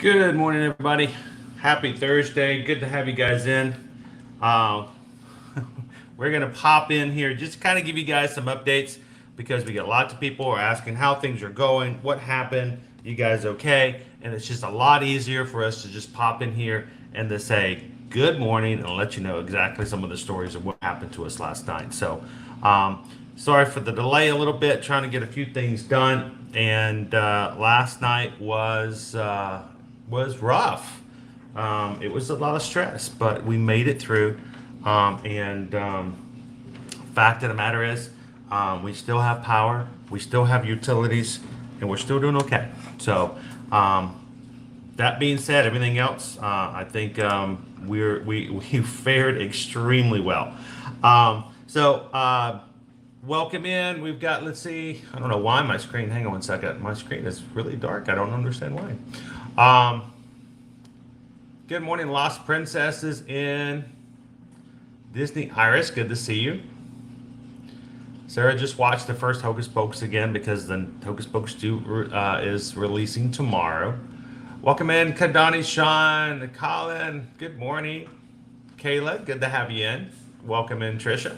Good morning, everybody. Happy Thursday. Good to have you guys in. Uh, we're going to pop in here just to kind of give you guys some updates because we get lots of people are asking how things are going, what happened, you guys okay? And it's just a lot easier for us to just pop in here and to say good morning and let you know exactly some of the stories of what happened to us last night. So, sorry for the delay a little bit, trying to get a few things done. And last night was rough. It was a lot of stress, but we made it through. Fact of the matter is, we still have power, we still have utilities, and we're still doing okay. So, that being said, everything else, I think we fared extremely well. Welcome in. We've got, let's see, I don't know why my screen, hang on one second. My screen is really dark. I don't understand why. Good morning, Lost Princesses in Disney. Iris, good to see you. Sarah just watched the first Hocus Pocus again because the Hocus Pocus 2 is releasing tomorrow. Welcome in, Kadani, Sean, Colin, good morning. Kayla, good to have you in. Welcome in, Trisha.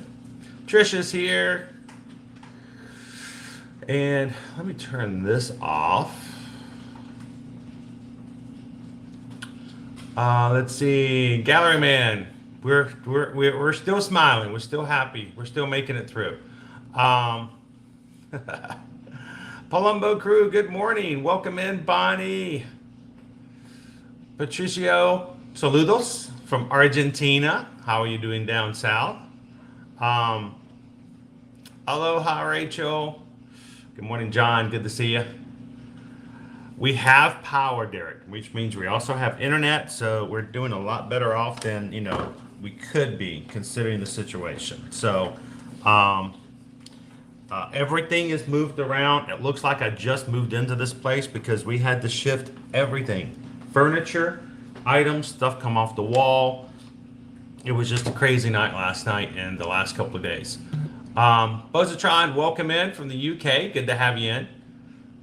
Trisha's here. And let me turn this off. Let's see, Gallery Man. We're still smiling. We're still happy. We're still making it through. Palumbo crew, good morning. Welcome in, Bonnie. Patricio, saludos from Argentina. How are you doing down south? Aloha, Rachel. Good morning, John. Good to see you. We have power, Derek, which means we also have internet, so we're doing a lot better off than we could be considering the situation. So everything is moved around. It looks like I just moved into this place because we had to shift everything, furniture, items, stuff come off the wall. It was just a crazy night last night and the last couple of days. Bozatron, welcome in from the UK. Good to have you in.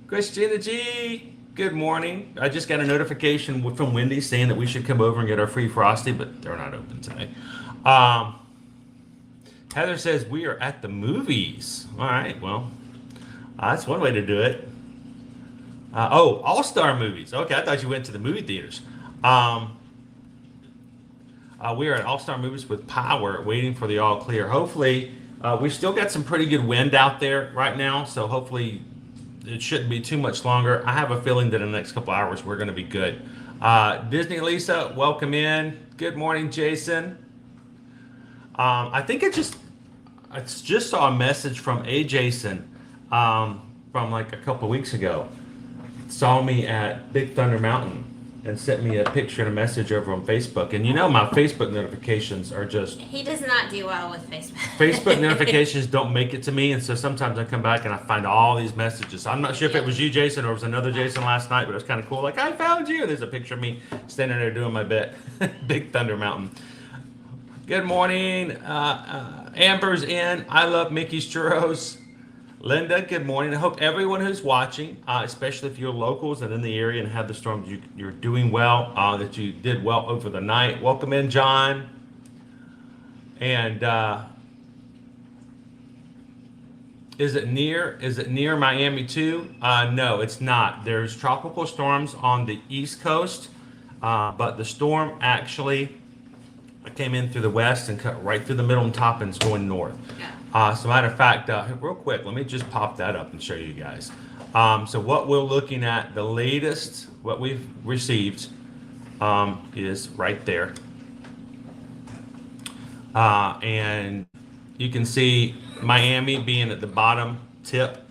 Christina G, good morning. I just got a notification from Wendy saying that we should come over and get our free Frosty, but they're not open today. Heather says we are at the movies. All right, well, that's one way to do it. All-Star movies. Okay, I thought you went to the movie theaters. We are at All-Star Movies with power, waiting for the all clear. Hopefully, we still got some pretty good wind out there right now, so hopefully it shouldn't be too much longer. I have a feeling that in the next couple hours we're going to be good. Disney Lisa, welcome in. Good morning, Jason. I think I just saw a message from a Jason from like a couple weeks ago. Saw me at Big Thunder Mountain and sent me a picture and a message over on Facebook. And my Facebook notifications are just... He does not do well with Facebook. Facebook notifications don't make it to me, and so sometimes I come back and I find all these messages. I'm not sure if it was you, Jason, or it was another Jason last night, but it was kind of cool. Like, I found you. There's a picture of me standing there doing my bit. Big Thunder Mountain. Good morning. Amber's in. I love Mickey's Churros. Linda, good morning. I hope everyone who's watching, especially if you're locals and in the area and have the storms, you're doing well, that you did well over the night. Welcome in, John. And is it near Miami too? No, it's not. There's tropical storms on the East Coast, but the storm actually came in through the west and cut right through the middle and top and is going north. Yeah. So matter of fact, real quick, let me just pop that up and show you guys. So what we're looking at, the latest, what we've received is right there. And you can see Miami being at the bottom tip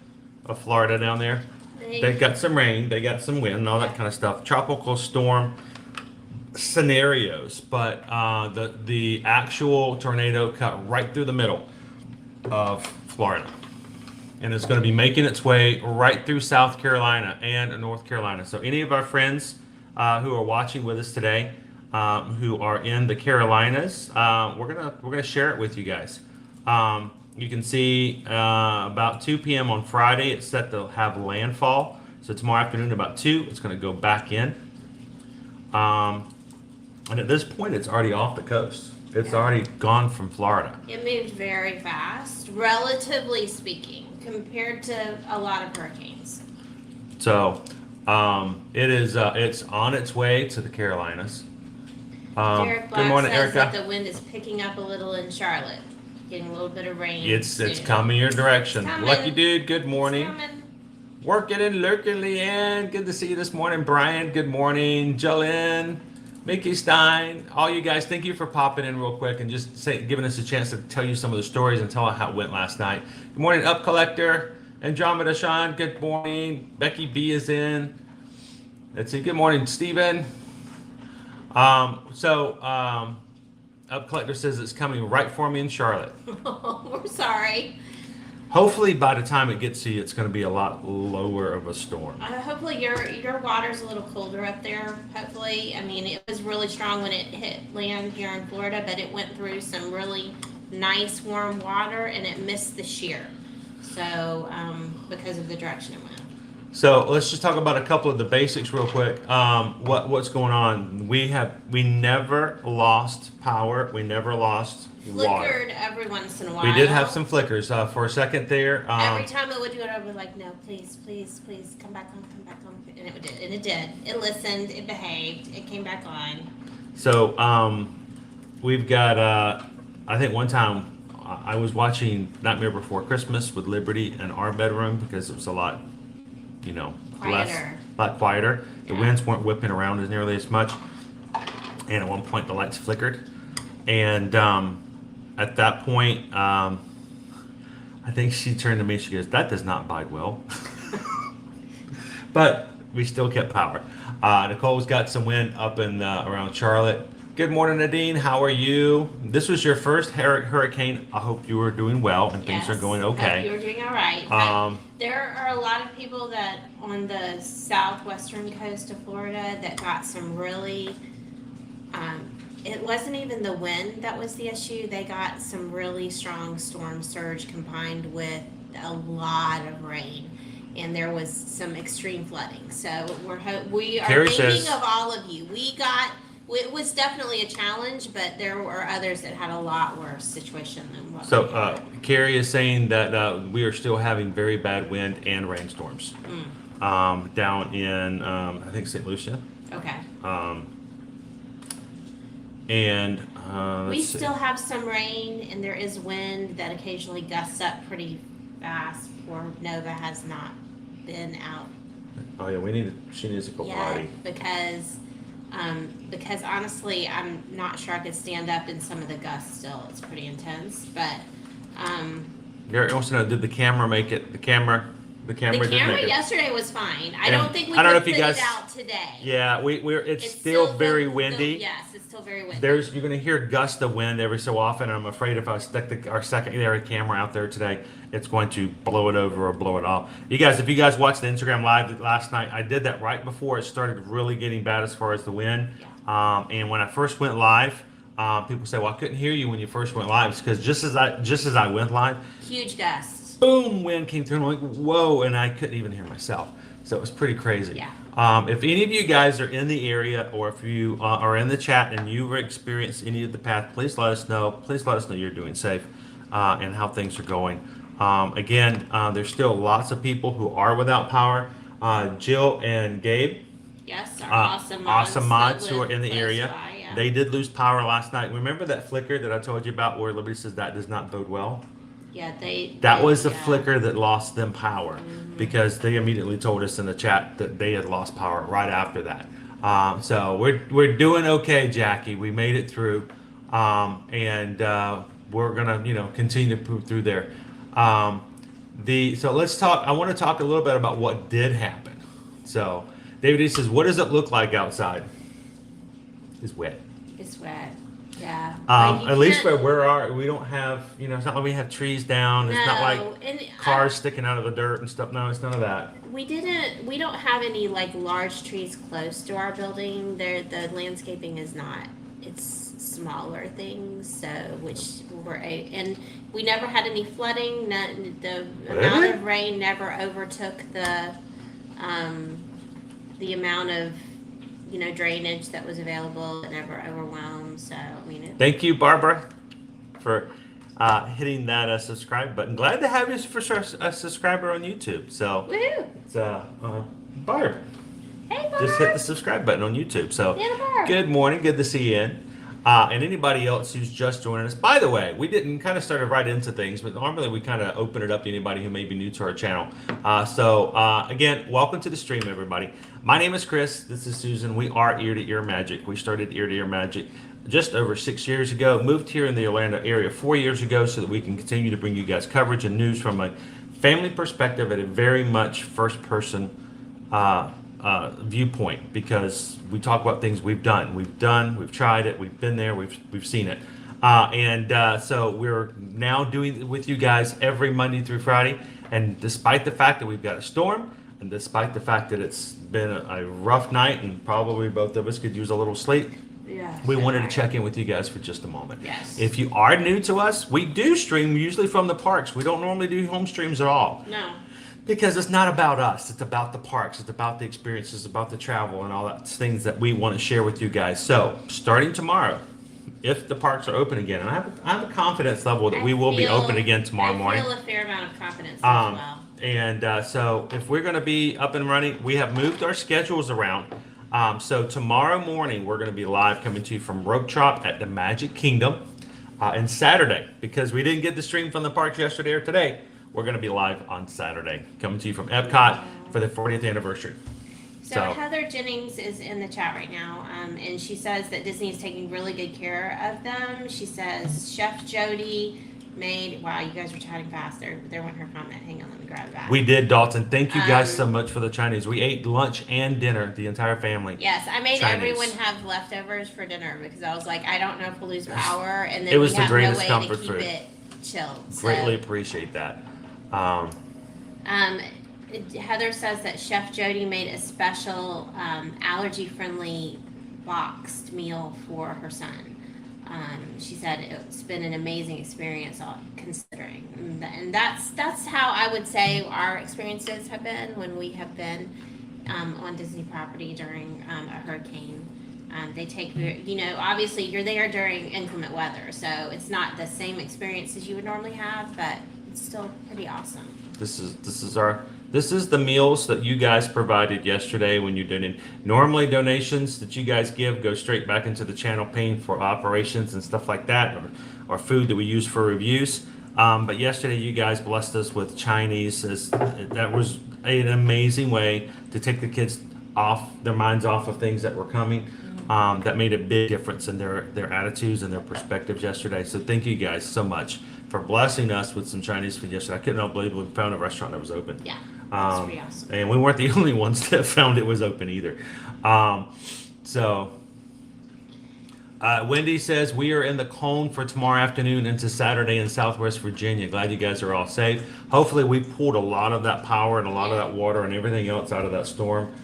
of Florida down there. They've got some rain, they got some wind and all that kind of stuff. Tropical storm scenarios, but the actual tornado cut right through the middle of Florida, and it's going to be making its way right through South Carolina and North Carolina. So any of our friends who are watching with us today, who are in the Carolinas, we're gonna share it with you guys. You can see about 2 p.m. on Friday, it's set to have landfall. So tomorrow afternoon about 2, it's going to go back in. And at this point, it's already off the coast. It's Yeah. already gone from Florida. It moved very fast, relatively speaking, compared to a lot of hurricanes. So it's on its way to the Carolinas. Derek Good Black morning, says that Erica. the wind is picking up a little in Charlotte, getting a little bit of rain. It's soon. coming your direction. It's coming. Lucky dude, good It's morning. coming. Working and lurking, Leanne. Good to see you this morning. Brian, good morning. Jolene, Mickey Stein, all you guys, thank you for popping in real quick and just giving us a chance to tell you some of the stories and tell how it went last night. Good morning, Up Collector. Andromeda Sean, good morning. Becky B is in. Let's see, good morning, Stephen. Up Collector says it's coming right for me in Charlotte. Oh, we're sorry. Hopefully by the time it gets to you, it's going to be a lot lower of a storm. Hopefully your water's a little colder up there. Hopefully, I mean, it was really strong when it hit land here in Florida, but it went through some really nice warm water and it missed the shear. So because of the direction it went. So let's just talk about a couple of the basics real quick. What's going on? We never lost power. We never lost water. Flickered every once in a while. We did have some flickers for a second there. Every time it would do it, I was like, no, please, come back on. And it did. And it did. It listened. It behaved. It came back on. So we've got, I think one time I was watching Nightmare Before Christmas with Liberty in our bedroom because it was a lot, Quieter. a lot quieter. The Yeah. winds weren't whipping around as nearly as much. And at one point the lights flickered. And at that point, I think she turned to me, she goes, that does not bode well. But we still kept power. Nicole's got some wind up in around Charlotte. Good morning, Nadine. How are you? This was your first hurricane. I hope you were doing well and things are going okay. Hope you're doing all right. There are a lot of people that on the southwestern coast of Florida that got some really, it wasn't even the wind that was the issue. They got some really strong storm surge combined with a lot of rain. And there was some extreme flooding. So we are Carrie thinking says- of all of you. It was definitely a challenge, but there were others that had a lot worse situation than what we So had. Carrie is saying that we are still having very bad wind and rainstorms down in, I think, St. Lucia. Okay. And We let's see. still have some rain and there is wind that occasionally gusts up pretty fast. Poor Nova has not been out Oh yeah, she needs to go yet potty. because honestly, I'm not sure I could stand up in some of the gusts still. It's pretty intense, but Gary wants to know, did the camera make it? The camera the did make camera it. yesterday was fine. I And don't think we I don't know could if you put guys- it out today. Yeah, it's still very windy. Yes, it's still very windy. You're going to hear gusts of wind every so often. I'm afraid if I stick our secondary camera out there today, it's going to blow it over or blow it off. You guys, if you guys watched the Instagram live last night, I did that right before it started really getting bad as far as the wind. And when I first went live, people say, "Well, I couldn't hear you when you first went live," because just as I went live, Huge gusts. boom, wind came through. And I'm like, whoa, and I couldn't even hear myself. So it was pretty crazy. Yeah. If any of you guys are in the area or if you are in the chat and you've experienced any of the path, please let us know. Please let us know you're doing safe and how things are going. Again, there's still lots of people who are without power. Jill and Gabe, Yes, our awesome mods. awesome that mods who live are in the close area. by, yeah. They did lose power last night. Remember that flicker that I told you about where Liberty says that does not bode well? Yeah, That was the yeah. flicker that lost them power because they immediately told us in the chat that they had lost power right after that. So we're doing okay, Jackie. We made it through, and we're gonna continue to move through there. So let's talk. I want to talk a little bit about what did happen. So David E says, "What does it look like outside?" It's wet. It's wet. Yeah. At least we don't have, it's not like we have trees down. It's not like and cars sticking out of the dirt and stuff. No, it's none of that. we don't have any like large trees close to our building. The landscaping is not. It's smaller things, so and we never had any flooding. The amount of rain never overtook the amount of drainage that was available. It never overwhelmed. So, I mean, Thank you, Barbara, for hitting that subscribe button. Glad to have you for a subscriber on YouTube. So, woo! it's Barb. Hey, Barb. Just hit the subscribe button on YouTube. So, Yeah, Barb. good morning. Good to see you in. And anybody else who's just joining us. By the way, we didn't kind of started right into things, but normally we kind of open it up to anybody who may be new to our channel. Again, welcome to the stream, everybody. My name is Chris. This is Susan. We are Ear to Ear Magic. We started Ear to Ear Magic just over 6 years ago. Moved here in the Orlando area 4 years ago so that we can continue to bring you guys coverage and news from a family perspective at a very much first person viewpoint, because we talk about things we've done, we've tried it, we've been there, we've seen it, so we're now doing it with you guys every Monday through Friday. And despite the fact that we've got a storm, and despite the fact that it's been a rough night and probably both of us could use a little sleep, we wanted to check in with you guys for just a moment. Yes. If you are new to us, we do stream usually from the parks. We don't normally do home streams at all. No. Because it's not about us, it's about the parks, it's about the experiences, about the travel and all that things that we want to share with you guys. So starting tomorrow, if the parks are open again, and I have a confidence level that we will be open again tomorrow morning. I feel a fair amount of confidence as well. And so if we're going to be up and running, we have moved our schedules around. So tomorrow morning, we're going to be live coming to you from Rope Chop at the Magic Kingdom. And Saturday, because we didn't get the stream from the parks yesterday or today, we're going to be live on Saturday, coming to you from Epcot for the 40th anniversary. So Heather Jennings is in the chat right now, and she says that Disney is taking really good care of them. She says Chef Jody made, wow, you guys were chatting fast. There went her comment. Hang on, let me grab it back. We did, Dalton. Thank you guys so much for the Chinese. We ate lunch and dinner, the entire family. Yes, I made Chinese. Everyone have leftovers for dinner because I was like, I don't know if we'll lose power, and then It was we the have greatest no way comfort to keep food. it chilled. Greatly appreciate that. Heather says that Chef Jody made a special allergy-friendly boxed meal for her son. She said it's been an amazing experience, considering, and that's how I would say our experiences have been when we have been on Disney property during a hurricane. They take, obviously you're there during inclement weather, so it's not the same experience as you would normally have, but it's still pretty awesome. This is the meals that you guys provided yesterday when you donated. Normally donations that you guys give go straight back into the channel, paying for operations and stuff like that, or food that we use for reviews. But yesterday you guys blessed us with Chinese. That was an amazing way to take the kids their minds off of things that were coming. That made a big difference in their attitudes and their perspectives yesterday. So thank you guys so much for blessing us with some Chinese food yesterday. I couldn't believe we found a restaurant that was open. Yeah, that's pretty awesome. And we weren't the only ones that found it was open either. Wendy says, we are in the cone for tomorrow afternoon into Saturday in Southwest Virginia. Glad you guys are all safe. Hopefully we pulled a lot of that power and a lot of that water and everything else out of that storm.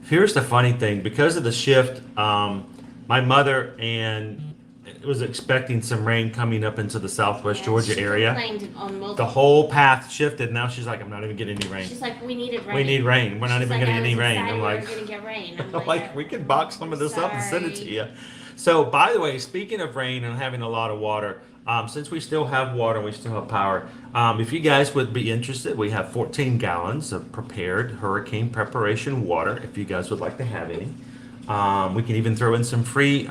Here's the funny thing, because of the shift, my mother was expecting some rain coming up into the Southwest Georgia area. The whole path shifted. Now she's like, I'm not even getting any rain. She's like, we needed rain. We need rain. We're not even going to get any rain. I'm like, we're going to get rain. I'm like, we can box some of this up and send it to you. So, by the way, speaking of rain and having a lot of water, since we still have water, we still have power. If you guys would be interested, we have 14 gallons of prepared hurricane preparation water. If you guys would like to have any, we can even throw in some free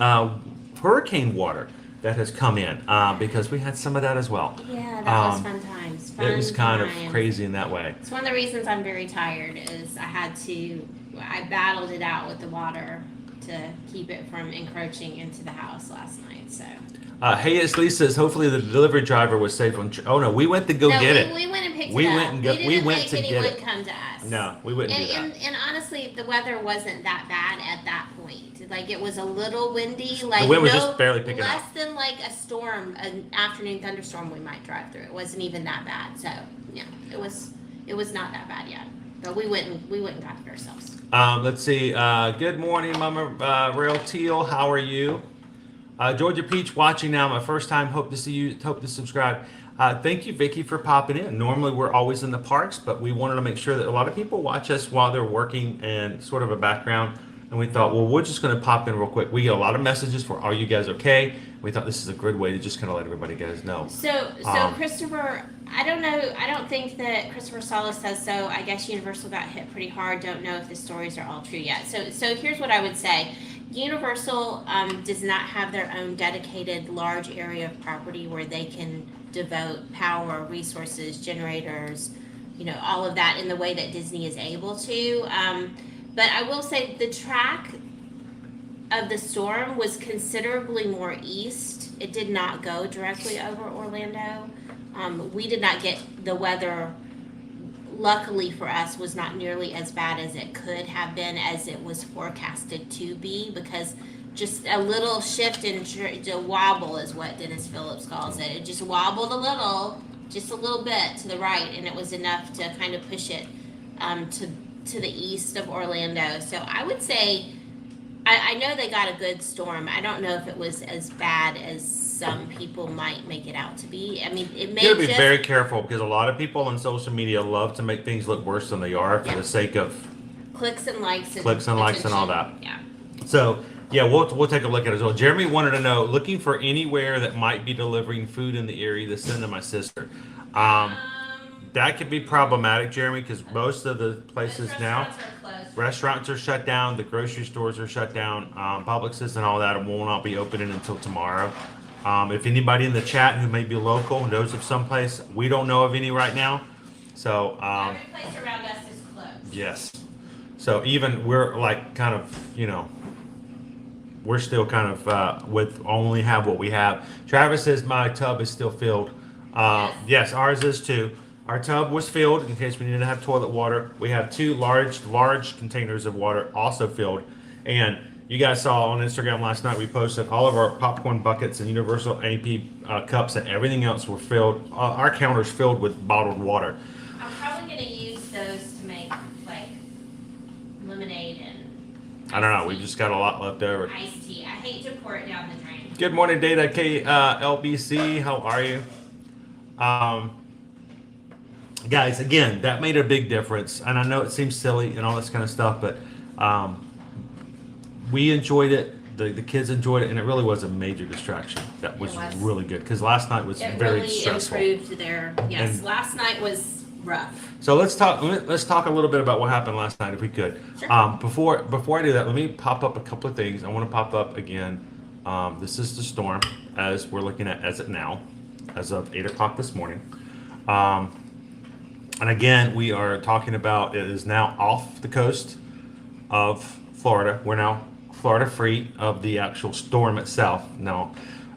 hurricane water that has come in because we had some of that as well. Yeah, that was fun times. It was kind of crazy in that way. It's one of the reasons I'm very tired is I battled it out with the water to keep it from encroaching into the house last night. So. Hey, it's Lisa says, hopefully the delivery driver was safe on. Oh no, we went to get it. We went and picked we it went up. And we went to get it. Come to us. No, we wouldn't do that. And honestly, the weather wasn't that bad at that point. Like it was a little windy. Like the wind was just barely picking up. Less than like a storm, an afternoon thunderstorm we might drive through. It wasn't even that bad. So yeah, it was not that bad yet. But we went and got it ourselves. Let's see. Good morning, Mama Rail Teal. How are you? Georgia Peach watching now. My first time. Hope to see you. Hope to subscribe. Thank you, Vicky, for popping in. Normally, we're always in the parks, but we wanted to make sure that a lot of people watch us while they're working and sort of a background and we thought, well, we're just going to pop in real quick. We get a lot of messages for, are you guys okay? We thought this is a good way to just kind of let everybody guys know. So Christopher, I don't know. I don't think that Christopher Salas says so. I guess Universal got hit pretty hard. Don't know if the stories are all true yet. So here's what I would say. Universal does not have their own dedicated large area of property where they can devote power, resources, generators, all of that in the way that Disney is able to. But I will say the track of the storm was considerably more east. It did not go directly over Orlando. We did not get the weather, luckily for us, was not nearly as bad as it could have been, as it was forecasted to be, because just a little shift in wobble is what Dennis Phillips calls it. It just wobbled just a little bit to the right, and it was enough to kind of push it to the east of Orlando. So I would say, I know they got a good storm. I don't know if it was as bad as some people might make it out to be. I mean, it may You gotta be very careful, because a lot of people on social media love to make things look worse than they are for the sake of clicks and likes and all that. Yeah. So yeah, we'll take a look at it as well. Jeremy wanted to know, looking for anywhere that might be delivering food in the area to send to my sister. That could be problematic, Jeremy, because most of the places now, restaurants are shut down, the grocery stores are shut down, Publixes and all that will not be opening until tomorrow. If anybody in the chat who may be local knows of some place, we don't know of any right now. So every place around us is closed. Yes. So even we're like kind of, we're still kind of with only have what we have. Travis says my tub is still filled. Yes, ours is too. Our tub was filled in case we needed to have toilet water. We have 2 large containers of water also filled. And you guys saw on Instagram last night, we posted all of our popcorn buckets and Universal AP cups and everything else were filled. Our counters filled with bottled water. I'm probably going to use those to make like lemonade and I don't know. We just got a lot left over. Iced tea. I hate to pour it down the drain. Good morning, Data LBC. How are you? Guys, again, that made a big difference. And I know it seems silly and all this kind of stuff, but we enjoyed it. The kids enjoyed it, and it really was a major distraction. That was really good, because last night was very stressful. It really improved their, last night was rough. So let's talk a little bit about what happened last night, if we could. Sure. Before I do that, let me pop up a couple of things. I want to pop up again. This is the storm as we're looking at as of 8 o'clock this morning. And again, we are talking about it is now off the coast of Florida. We're now Florida free of the actual storm itself. Now,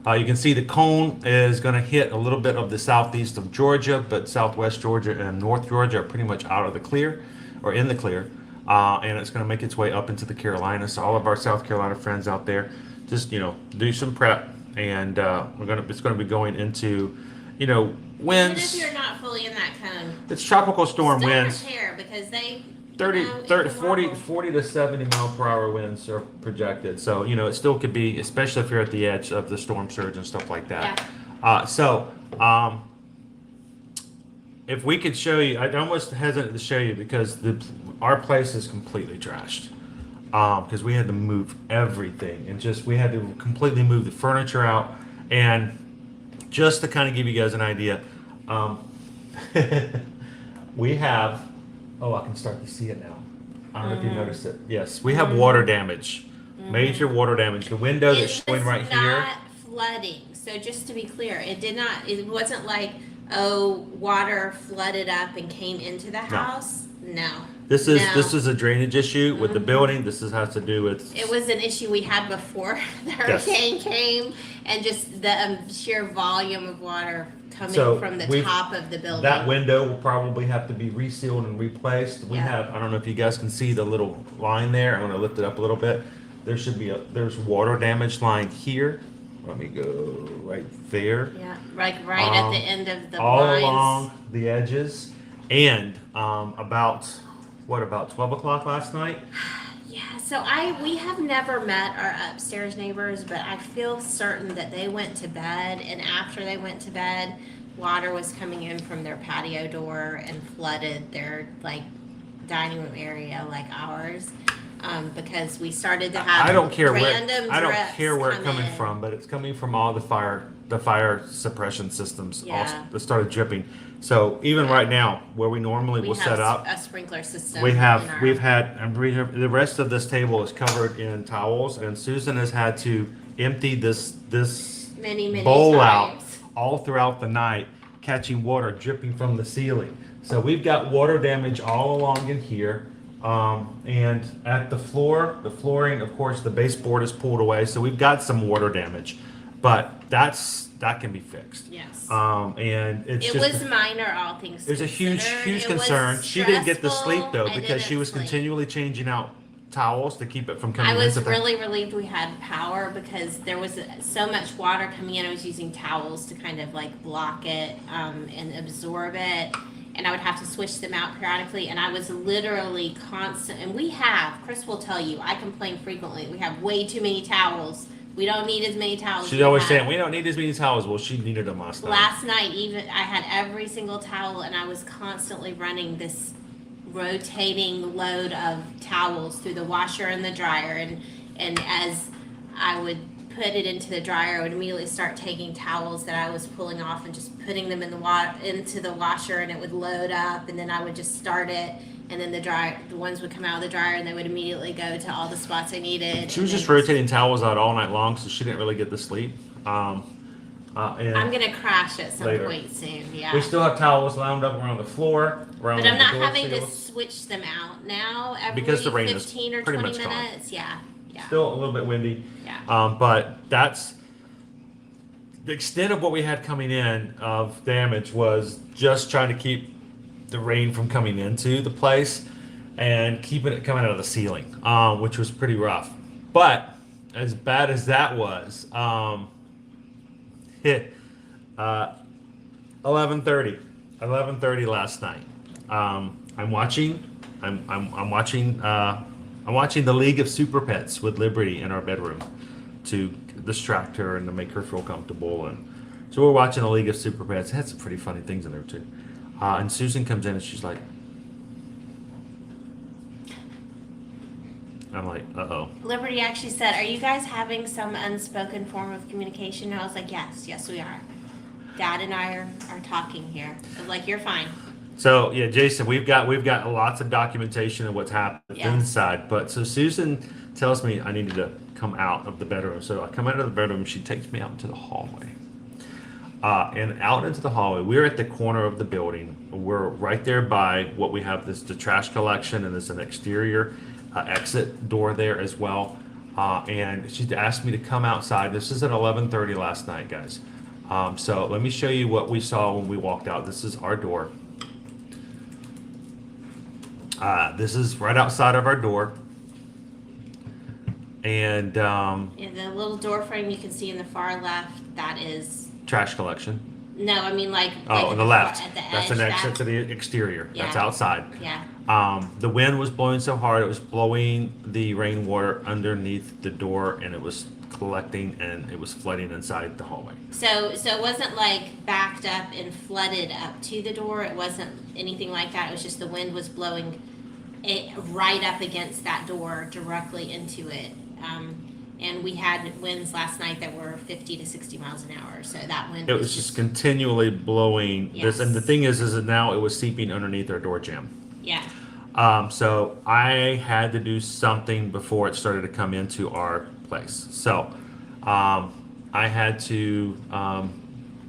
you can see the cone is going to hit a little bit of the southeast of Georgia, but southwest Georgia and North Georgia are pretty much out of the clear, or in the clear. And it's going to make its way up into the Carolinas. So all of our South Carolina friends out there, just do some prep, and it's going to be going into winds. Even if you're not fully in that cone, it's tropical storm still winds. prepare, because they 40 to 70 mile per hour winds are projected. So it still could be, especially if you're at the edge of the storm surge and stuff like that. Yeah. If we could show you, I'd almost hesitate to show you, because our place is completely trashed. Because we had to move everything, and we had to completely move the furniture out. And just to kind of give you guys an idea, we have, I can start to see it now. I don't know if you noticed it. Yes, we have water damage, major water damage. The window that's showing right here. It's not flooding. So just to be clear, it wasn't like, water flooded up and came into the house. No. This is a drainage issue with the building. This has to do with. It was an issue we had before the hurricane came, and just the sheer volume of water coming from the top of the building. That window will probably have to be resealed and replaced. We have, I don't know if you guys can see the little line there. I'm going to lift it up a little bit. There's water damage line here. Let me go right there. Yeah, right at the end of the all blinds. Along the edges, and about 12 o'clock last night. Yeah, so we have never met our upstairs neighbors, but I feel certain that they went to bed, and after they went to bed, water was coming in from their patio door and flooded their dining room area like ours. because we started to have I don't care where random it's coming from, but it's coming from all the fire suppression systems. Yeah. That started dripping. So even right now, where we normally will set up, a sprinkler system. we've had the rest of this table is covered in towels, and Susan has had to empty this many bowl out times. all throughout the night, catching water dripping from the ceiling. So we've got water damage all along in here. And at the flooring, of course, the baseboard is pulled away, so we've got some water damage, but that can be fixed. Yes. And it was minor, all things. There's a huge concern. She didn't get to sleep though because she was continually changing out towels to keep it from coming. I was really relieved we had power because there was so much water coming in. I was using towels to kind of like block it and absorb it. And I would have to switch them out periodically, and I was literally constant. And Chris will tell you, I complain frequently. We have way too many towels. We don't need as many towels. She's always saying, we don't need as many towels. Well, she needed them last night. Last night, even I had every single towel, and I was constantly running this rotating load of towels through the washer and the dryer. And as I would put it into the dryer, I would immediately start taking towels that I was pulling off and just putting them in into the washer, and it would load up, and then I would just start it, and then the ones would come out of the dryer, and they would immediately go to all the spots I needed. She was just rotating towels out all night long, so she didn't really get to sleep. And I'm gonna crash at some point soon. Yeah. We still have towels lined up around the floor. But I'm not having to switch them out now every because the rain 15 or 20 minutes. Yeah. Yeah. Still a little bit windy. Yeah. But that's the extent of what we had coming in of damage was just trying to keep the rain from coming into the place and keeping it coming out of the ceiling, which was pretty rough. But as bad as that was, 11:30 last night. I'm watching the League of Super Pets with Liberty in our bedroom to distract her and to make her feel comfortable. And so we're watching the League of Super Pets. It had some pretty funny things in there too. And Susan comes in and she's like, I'm like, uh-oh. Liberty actually said, are you guys having some unspoken form of communication? And I was like, yes, we are. Dad and I are talking here. I was like, you're fine. So yeah, Jason, we've got lots of documentation of what's happened inside. But so Susan tells me I needed to come out of the bedroom. So I come out of the bedroom. She takes me out into the hallway. And out into the hallway, we're at the corner of the building. We're right there by what we have the trash collection, and there's an exterior exit door there as well. And she asked me to come outside. This is at 11:30 last night, guys. So let me show you what we saw when we walked out. This is our door. This is right outside of our door. And in the little door frame you can see in the far left, that is trash collection. No, I mean like on the left. At the That's edge, an exit to the exterior. Yeah. That's outside. Yeah. The wind was blowing so hard it was blowing the rainwater underneath the door, and it was collecting and it was flooding inside the hallway. So it wasn't like backed up and flooded up to the door. It wasn't anything like that. It was just the wind was blowing it right up against that door directly into it. And we had winds last night that were 50 to 60 miles an hour. So that wind It was just continually blowing this, and the thing is that now it was seeping underneath our door jamb. Yeah. So I had to do something before it started to come into our place. So I had to.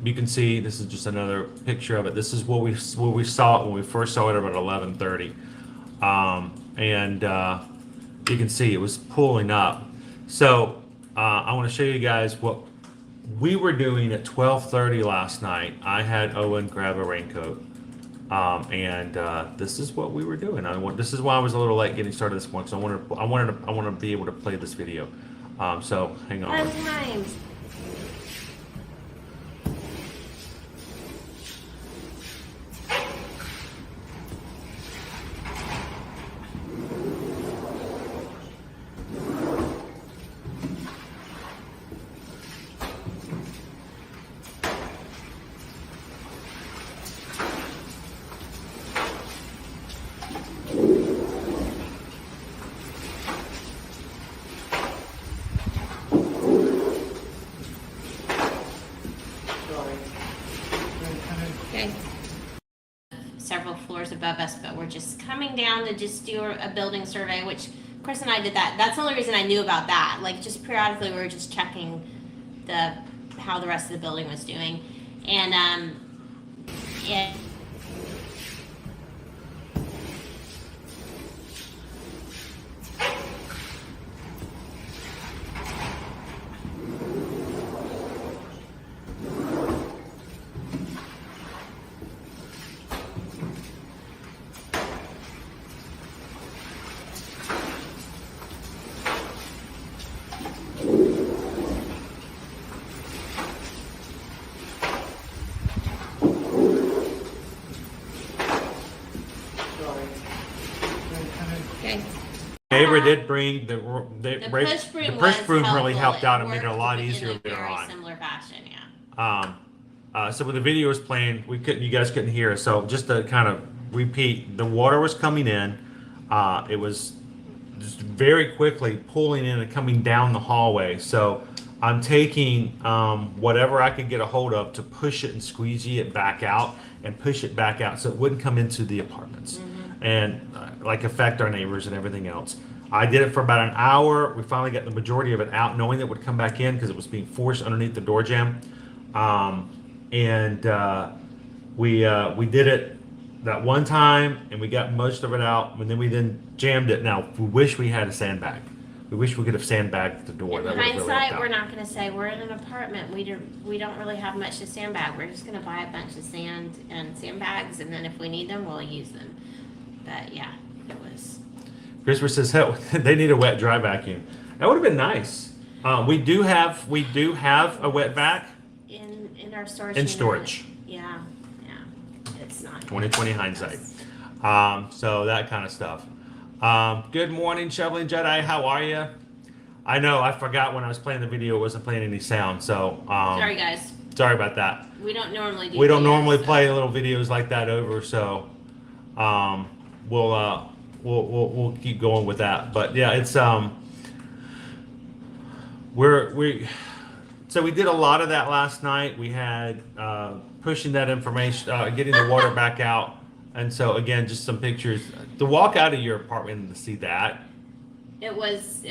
You can see this is just another picture of it. This is what we saw when we first saw it about 11:30, and you can see it was pulling up. So I want to show you guys what we were doing at 12:30 last night. I had Owen grab a raincoat. And this is what we were doing. This is why I was a little late getting started this morning. So I want to be able to play this video. So hang on. Fun times. Okay. Several floors above us, but we're just coming down to just do a building survey, which Chris and I did that. That's the only reason I knew about that. Like, just periodically we were just checking how the rest of the building was doing. And yeah. Neighbor did bring the push broom really helped out and made it a lot easier later on. Similar fashion, yeah. So when the video was playing, you guys couldn't hear us. So just to kind of repeat, the water was coming in. It was just very quickly pulling in and coming down the hallway. So I'm taking whatever I could get a hold of to push it and squeegee it back out and push it back out so it wouldn't come into the apartments and like affect our neighbors and everything else. I did it for about an hour. We finally got the majority of it out, knowing that it would come back in because it was being forced underneath the door jamb. We did it that one time and we got most of it out, and then we jammed it. Now we wish we had a sandbag. We wish we could have sandbagged the door. In hindsight, we're not going to say we're in an apartment. We don't really have much to sandbag. We're just going to buy a bunch of sand and sandbags, and then if we need them, we'll use them. But yeah, it was. Christopher says, hell, they need a wet dry vacuum. That would have been nice. We do have a wet vac in our storage. In storage. Yeah. It's not 2020 hindsight. So that kind of stuff. Good morning, Shoveling Jedi. How are you? I know I forgot when I was playing the video, it wasn't playing any sound. So sorry, guys. Sorry about that. We don't normally do. We don't normally play little videos like that over. So we'll keep going with that. But yeah, it's so we did a lot of that last night. We had pushing that information, getting the water back out. And so again, just some pictures to walk out of your apartment and to see that. That was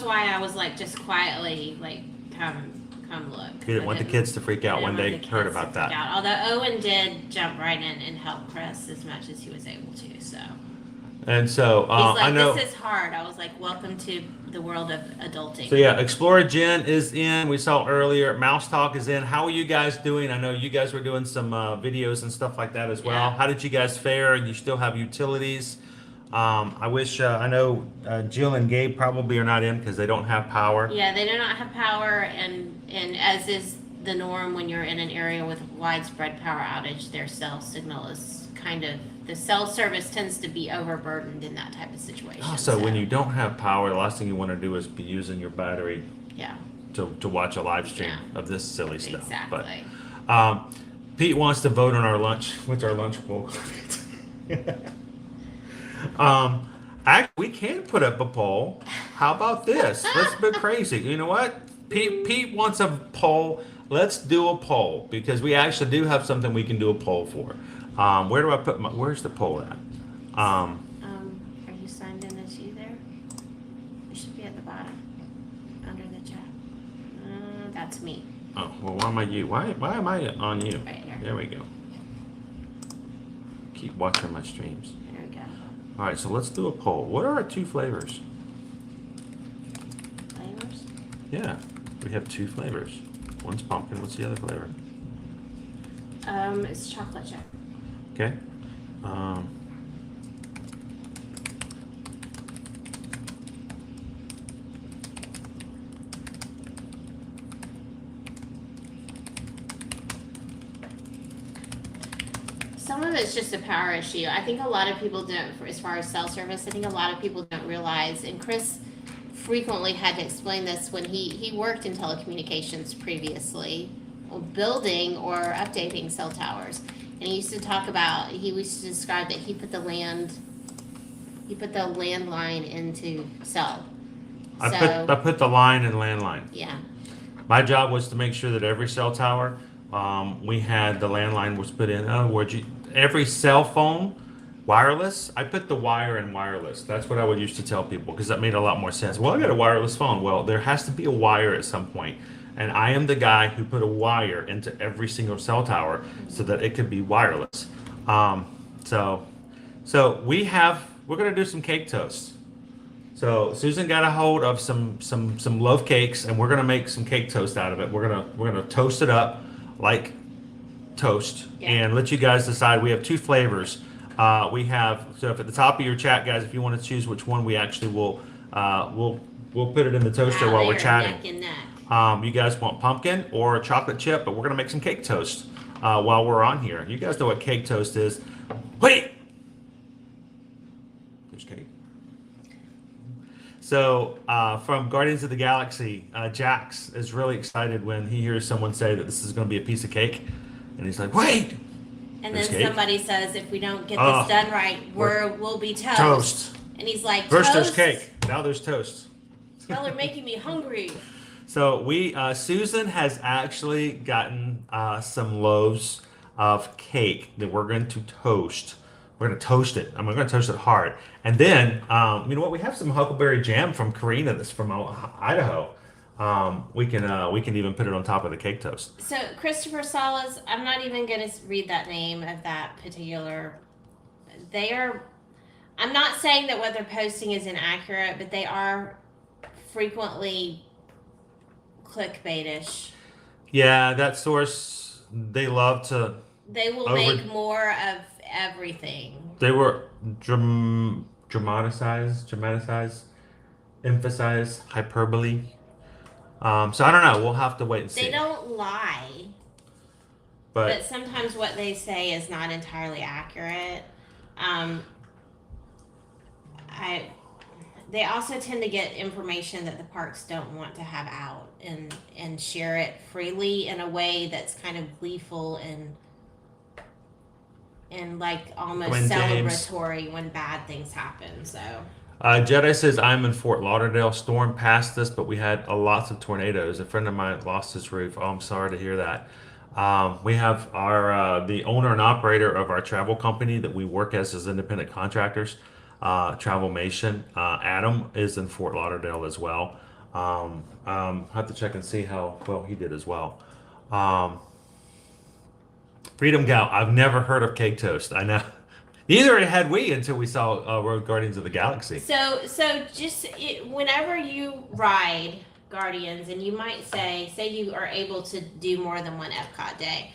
why I was like, just quietly, like, come look. You didn't want the kids to freak out when they heard about that. Although Owen did jump right in and help Chris as much as he was able to, so. And so he's like, I know this is hard. I was like, welcome to the world of adulting. So yeah, Explorer Jen is in. We saw earlier. Mouse Talk is in. How are you guys doing? I know you guys were doing some videos and stuff like that as well. Yeah. How did you guys fare? You still have utilities? I wish I know Jill and Gabe probably are not in because they don't have power. Yeah, they do not have power, and as is the norm when you're in an area with widespread power outage, their cell signal is kind of, the cell service tends to be overburdened in that type of situation. So when you don't have power, the last thing you want to do is be using your battery to watch a live stream of this silly stuff. Exactly. But Pete wants to vote on our lunch. What's our lunch poll? Actually, we can put up a poll. How about this? Let's be crazy. You know what? Pete wants a poll. Let's do a poll because we actually do have something we can do a poll for. Where do I put where's the poll at? Are you signed in as you there? It should be at the bottom, under the chat. That's me. Oh, well, why am I you? Why am I on you? Right here. There we go. Keep watching my streams. There we go. All right, so let's do a poll. What are our two flavors? Flavors? Yeah, we have two flavors. One's pumpkin. What's the other flavor? It's chocolate chip. Okay. Some of it's just a power issue. I think a lot of people don't, as far as cell service, I think a lot of people don't realize, and Chris frequently had to explain this when he worked in telecommunications previously, building or updating cell towers. And he used to talk about, he used to describe that he put the landline into cell. I put the line in landline. Yeah. My job was to make sure that every cell tower We had the landline was put in. In other words, every cell phone, wireless. I put the wire in wireless. That's what I would used to tell people because that made a lot more sense. Well, I got a wireless phone. Well, there has to be a wire at some point, and I am the guy who put a wire into every single cell tower so that it could be wireless. So, we're gonna do some cake toast. So Susan got a hold of some loaf cakes, and we're gonna make some cake toast out of it. We're gonna toast it up like toast, and let you guys decide. We have two flavors. We have so if at the top of your chat, guys, if you want to choose which one, we actually will we'll put it in the toaster while we're chatting. Neck and neck. You guys want pumpkin or chocolate chip? But we're gonna make some cake toast while we're on here. You guys know what cake toast is. Wait, there's cake. So from Guardians of the Galaxy, Jax is really excited when he hears someone say that this is going to be a piece of cake, and he's like, "Wait!" And there's then cake? somebody says, "If we don't get this done right, we'll be toast." Toast. And he's like, First "Toast? there's cake, now there's toast. Y'all are making me hungry." So Susan has actually gotten some loaves of cake that we're going to toast. We're going to toast it. I'm going to toast it hard. And then, you know what? We have some huckleberry jam from Karina that's from Idaho. We can even put it on top of the cake toast. So Christopher Salas, I'm not even going to read that name of that particular. I'm not saying that what they're posting is inaccurate, but they are frequently clickbaitish. Yeah, that source, they love to. They will make more of everything. They were dramatized, emphasize, hyperbole. So I don't know. We'll have to wait and see. They don't lie, but sometimes what they say is not entirely accurate. They also tend to get information that the parks don't want to have out and share it freely in a way that's kind of gleeful and like almost celebratory when bad things happen. So Jedi says, I'm in Fort Lauderdale. Storm passed us, but we had lots of tornadoes. A friend of mine lost his roof. Oh, I'm sorry to hear that. We have our the owner and operator of our travel company that we work as independent contractors, Travelmation. Adam is in Fort Lauderdale as well. Have to check and see how well he did as well. Freedom Gal, I've never heard of cake toast. I know. Neither had we until we saw Road Guardians of the Galaxy. So just whenever you ride Guardians, and you might say you are able to do more than one Epcot day.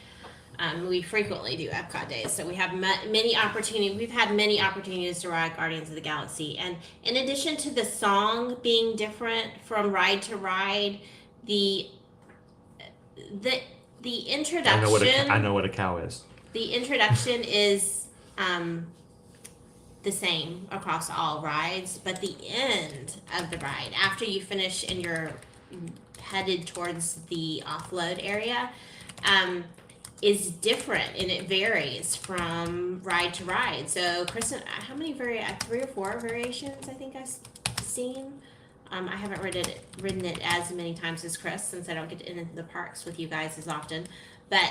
We frequently do Epcot days, so we have many opportunities. We've had many opportunities to ride Guardians of the Galaxy, and in addition to the song being different from ride to ride, the introduction. I know what a cow is. The introduction is the same across all rides, but the end of the ride, after you finish and you're headed towards the offload area, is different, and it varies from ride to ride. So, Kristen, how many 3 or 4 variations I think I've seen? I haven't ridden it as many times as Chris, since I don't get into the parks with you guys as often. But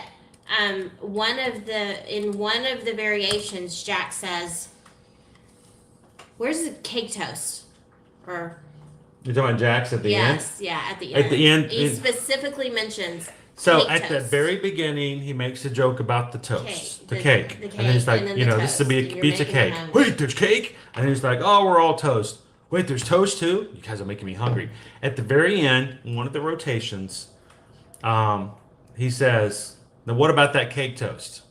one of the variations, Jack says, "Where's the cake toast?" Or you're talking about Jack's at the end? Yes, yeah, at the end. At the end, he specifically mentions. So at the very beginning, he makes a joke about the toast, the cake. And then he's like, this would be a piece of cake. Wait, there's cake? And he's like, oh, we're all toast. Wait, there's toast too? You guys are making me hungry. At the very end, one of the rotations, he says, now what about that cake toast?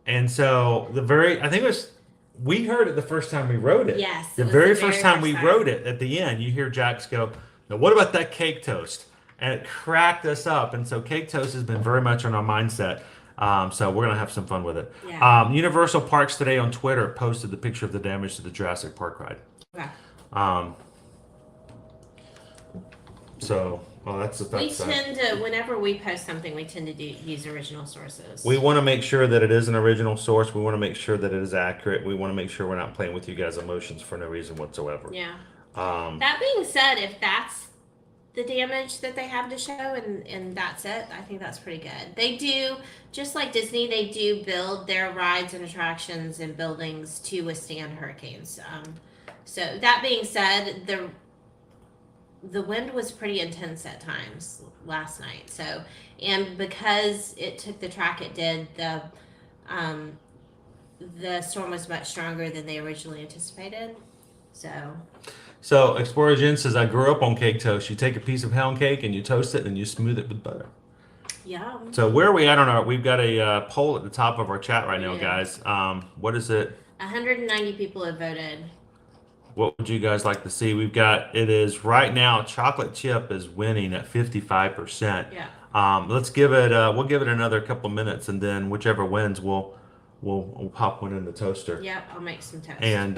And so I think it was, we heard it the first time we wrote it. Yes. The very first time we wrote it, at the end, you hear Jax go, now what about that cake toast? And it cracked us up. And so cake toast has been very much on our mindset. So we're going to have some fun with it. Yeah. Universal Parks today on Twitter posted the picture of the damage to the Jurassic Park ride. Okay. We tend to, whenever we post something, we tend to use original sources. We want to make sure that it is an original source. We want to make sure that it is accurate. We want to make sure we're not playing with you guys' emotions for no reason whatsoever. Yeah. That being said, if that's the damage that they have to show, and that's it. I think that's pretty good. They do, just like Disney, they do build their rides and attractions and buildings to withstand hurricanes. So that being said, the wind was pretty intense at times last night. So, and because it took the track it did, the storm was much stronger than they originally anticipated. So Explorer Jen says, I grew up on cake toast. You take a piece of pound cake and you toast it and you smooth it with butter. Yeah. So where are we at on our, we've got a poll at the top of our chat right now, guys. What is it? 190 people have voted. What would you guys like to see? We've got, it is right now, chocolate chip is winning at 55%. Yeah. Let's give it, we'll give it another couple minutes, and then whichever wins, we'll pop one in the toaster. Yep, I'll make some toast. And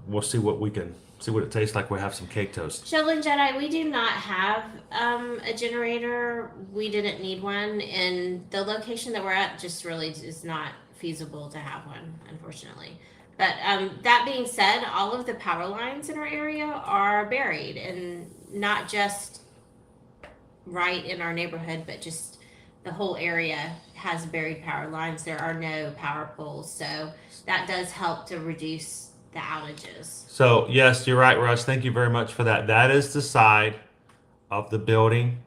we'll see what we can, see what it tastes like. We'll have some cake toast. Sheldon Jedi, we do not have a generator. We didn't need one, and the location that we're at just really is not feasible to have one, unfortunately. But that being said, all of the power lines in our area are buried, and not just right in our neighborhood, but just the whole area has buried power lines. There are no power poles, so that does help to reduce the outages. So yes, you're right, Russ. Thank you very much for that. That is the side of the building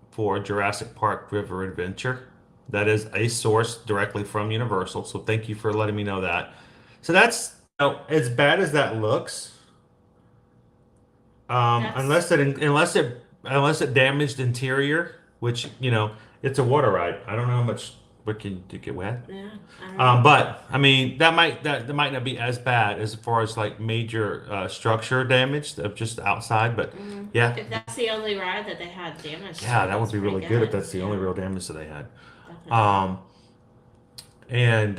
for Jurassic Park River Adventure. That is a source directly from Universal. So thank you for letting me know that. So that's, as bad as that looks. Unless it damaged interior, which it's a water ride. I don't know how much. What can you get wet? Yeah. I don't know. But I mean, that might not be as bad as far as like major structure damage of just outside. But yeah, If that's the only ride that they had damaged, yeah, that would that's be pretty really good if that's the only Yeah, real damage that they had. definitely. And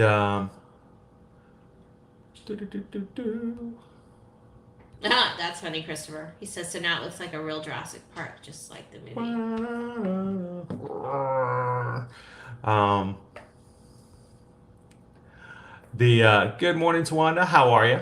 That's funny, Christopher. He says, so now it looks like a real Jurassic Park, just like the movie. Good morning, Tawanda. How are you?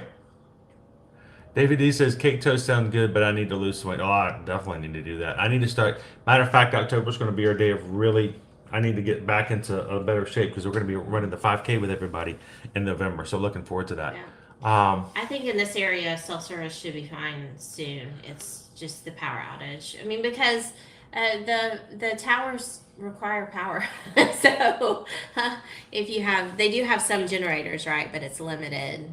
David D says cake toast sounds good, but I need to lose some weight. Oh, I definitely need to do that. I need to start. Matter of fact, October is going to be our day of really. I need to get back into a better shape because we're going to be running the 5K with everybody in November. So looking forward to that. Yeah. I think in this area, self-service should be fine soon. It's just the power outage. I mean, because the towers require power. So if they do have some generators, right? But it's limited.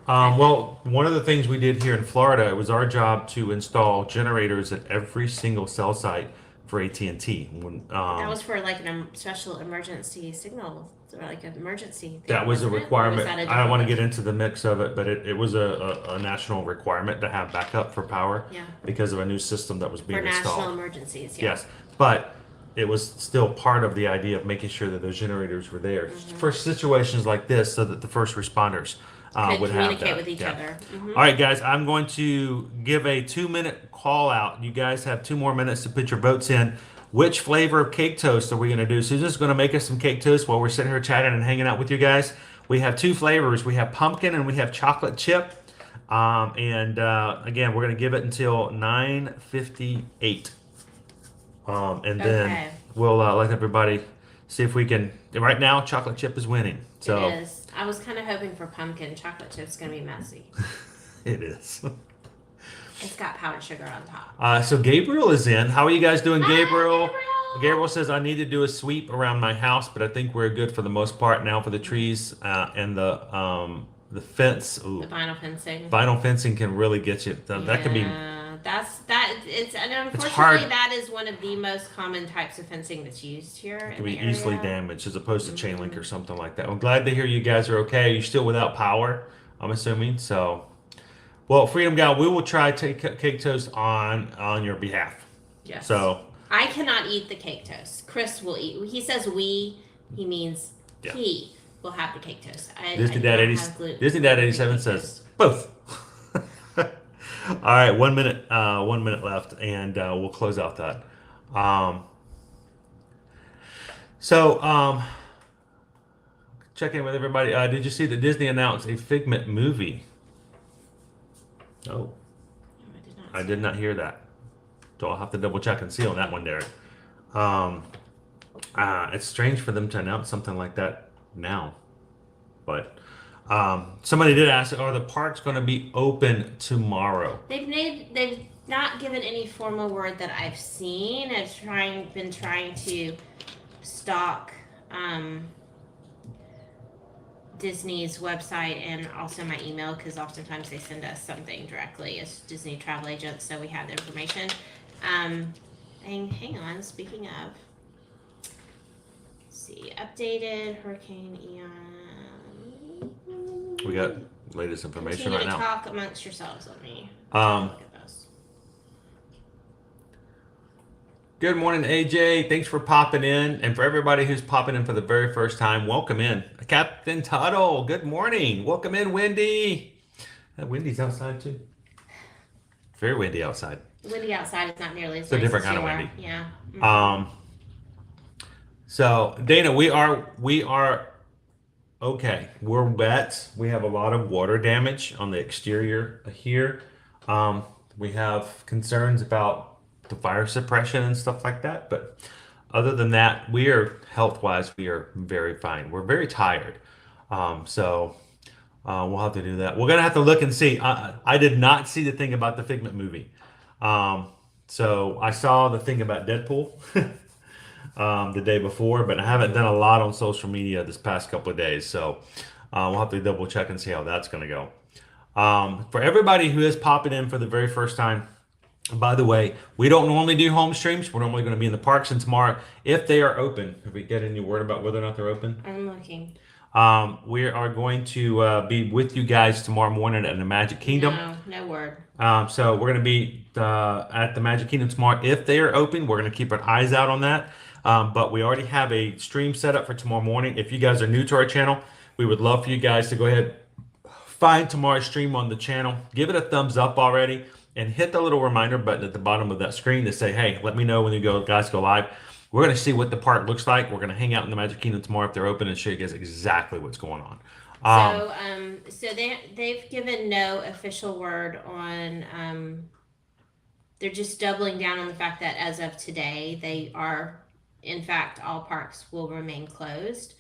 Well, one of the things we did here in Florida, it was our job to install generators at every single cell site for AT&T. That was for like a special emergency signal, or like an emergency thing. That was a wasn't it? Or requirement. was that a I don't want to different get into the mix of it, but it was a national requirement to have backup for power Yeah. because of a new system that was for being national installed. emergencies? Yeah. Yes, but it was still part of the idea of making sure that those generators were there for situations like this, so that the first responders Could would have communicate that. with each Yeah. other. Mhm. All right, guys, I'm going to give a 2-minute call out. You guys have 2 more minutes to put your votes in. Which flavor of cake toast are we going to do? Susan's going to make us some cake toast while we're sitting here chatting and hanging out with you guys. We have 2 flavors. We have pumpkin and we have chocolate chip. Again, we're going to give it until 9:58. And then Okay. we'll let everybody see if we can. Right now, chocolate chip is winning. So It is. I was kind of hoping for pumpkin. Chocolate chip's gonna be messy. it is. It's got powdered sugar on top. So Gabriel is in. How are you guys doing, Gabriel? Gabriel! Gabriel says I need to do a sweep around my house, but I think we're good for the most part now for the trees and the fence. Ooh, The vinyl fencing. vinyl fencing can really get you. That can be. And unfortunately hard. that is one of the most common types of fencing that's used here. Can in be the easily area. damaged as opposed to chain link or something like that. I'm glad to hear you guys are okay. You're still without power, I'm assuming. So, well, Freedom Gal, we will try to take cake toast on your behalf. Yes. So, I cannot eat the cake toast. Chris will eat. He says we. He means Yeah. he will have the cake toast. Disney I Dad don't 80, have gluten Disney Dad in 87 cake says toast. both. All right, 1 minute, 1 minute left, and we'll close out that. Check in with everybody. Did you see that Disney announced a Figment movie? Oh, I I did not hear that. So I'll have to double check and see on that one, Derek. It's strange for them to announce something like that now. But somebody did ask, are the parks going to be open tomorrow? They've not given any formal word that I've seen. I've been trying to stalk Disney's website and also my email, because oftentimes they send us something directly as Disney travel agents, so we have the information. Hang on, speaking of, let's see, updated Hurricane Ian. We got latest information right now. Continue to talk amongst yourselves. Let me look at this. Good morning, AJ. Thanks for popping in. And for everybody who's popping in for the very first time, welcome in. Captain Tuttle, good morning. Welcome in, Wendy. Wendy's outside too. Very windy outside. Windy outside is not nearly as It's a nice different as kind of you are. windy. Yeah. Mm-hmm. So Dana, we are okay. We're wet. We have a lot of water damage on the exterior here. We have concerns about the fire suppression and stuff like that. But other than that, we are health-wise, we are very fine. We're very tired. So we'll have to do that. We're gonna have to look and see. I did not see the thing about the Figment movie. So I saw the thing about Deadpool the day before, but I haven't done a lot on social media this past couple of days. So we'll have to double check and see how that's gonna go. For everybody who is popping in for the very first time, by the way, we don't normally do home streams. We're normally going to be in the parks, and tomorrow, if they are open, if we get any word about whether or not they're open, I'm looking. we are going to be with you guys tomorrow morning at the Magic Kingdom. No word. So we're going to be at the Magic Kingdom tomorrow. If they are open, we're going to keep our eyes out on that. But we already have a stream set up for tomorrow morning. If you guys are new to our channel, we would love for you guys to go ahead, find tomorrow's stream on the channel, give it a thumbs up already, and hit the little reminder button at the bottom of that screen to say, hey, let me know when you guys go live. We're going to see what the park looks like. We're going to hang out in the Magic Kingdom tomorrow if they're open and show you guys exactly what's going on. So they've given no official word on, they're just doubling down on the fact that as of today, they are, in fact, all parks will remain closed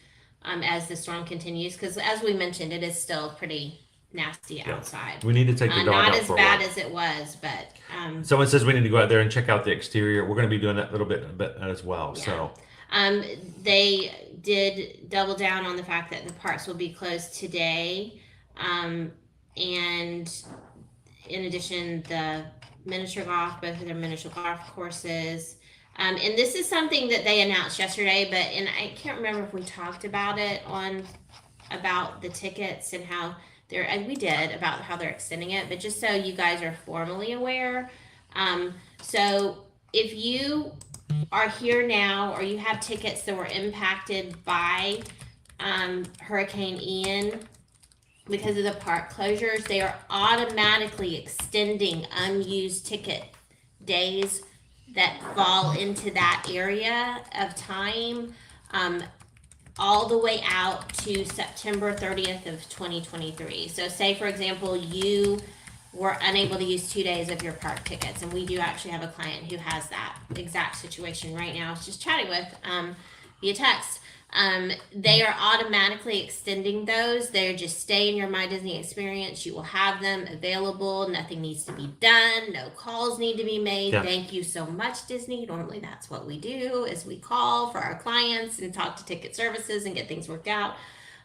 as the storm continues. Because as we mentioned, it is still pretty nasty outside. We need to take the dog out not as for a bad walk. as it was, but someone says we need to go out there and check out the exterior. We're going to be doing that a little bit as well. Yeah. So they did double down on the fact that the parks will be closed today, and in addition, the miniature golf, both of their miniature golf courses. And this is something that they announced yesterday, and I can't remember if we talked about it about the tickets and how we did, about how they're extending it, but just so you guys are formally aware. So if you are here now or you have tickets that were impacted by Hurricane Ian because of the park closures, they are automatically extending unused ticket days that fall into that area of time all the way out to September 30th of 2023. So say, for example, you were unable to use 2 days of your park tickets, and we do actually have a client who has that exact situation right now. I was just chatting with via text. They are automatically extending those. They're just stay in your My Disney experience. You will have them available. Nothing needs to be done. No calls need to be made. Yeah. Thank you so much, Disney. Normally that's what we do, is we call for our clients and talk to ticket services and get things worked out.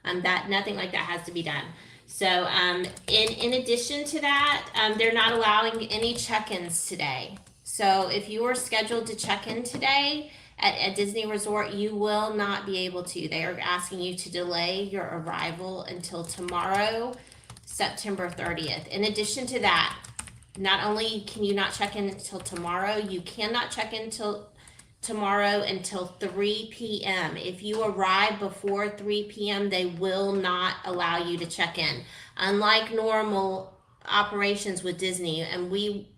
That nothing like that has to be done. So in addition to that, they're not allowing any check-ins today. So if you are scheduled to check in today at a Disney resort, you will not be able to. They are asking you to delay your arrival until tomorrow, September 30th. In addition to that, not only can you not check in until tomorrow, you cannot check in until tomorrow until 3 p.m. If you arrive before 3 p.m., they will not allow you to check in. Unlike normal operations with Disney, and we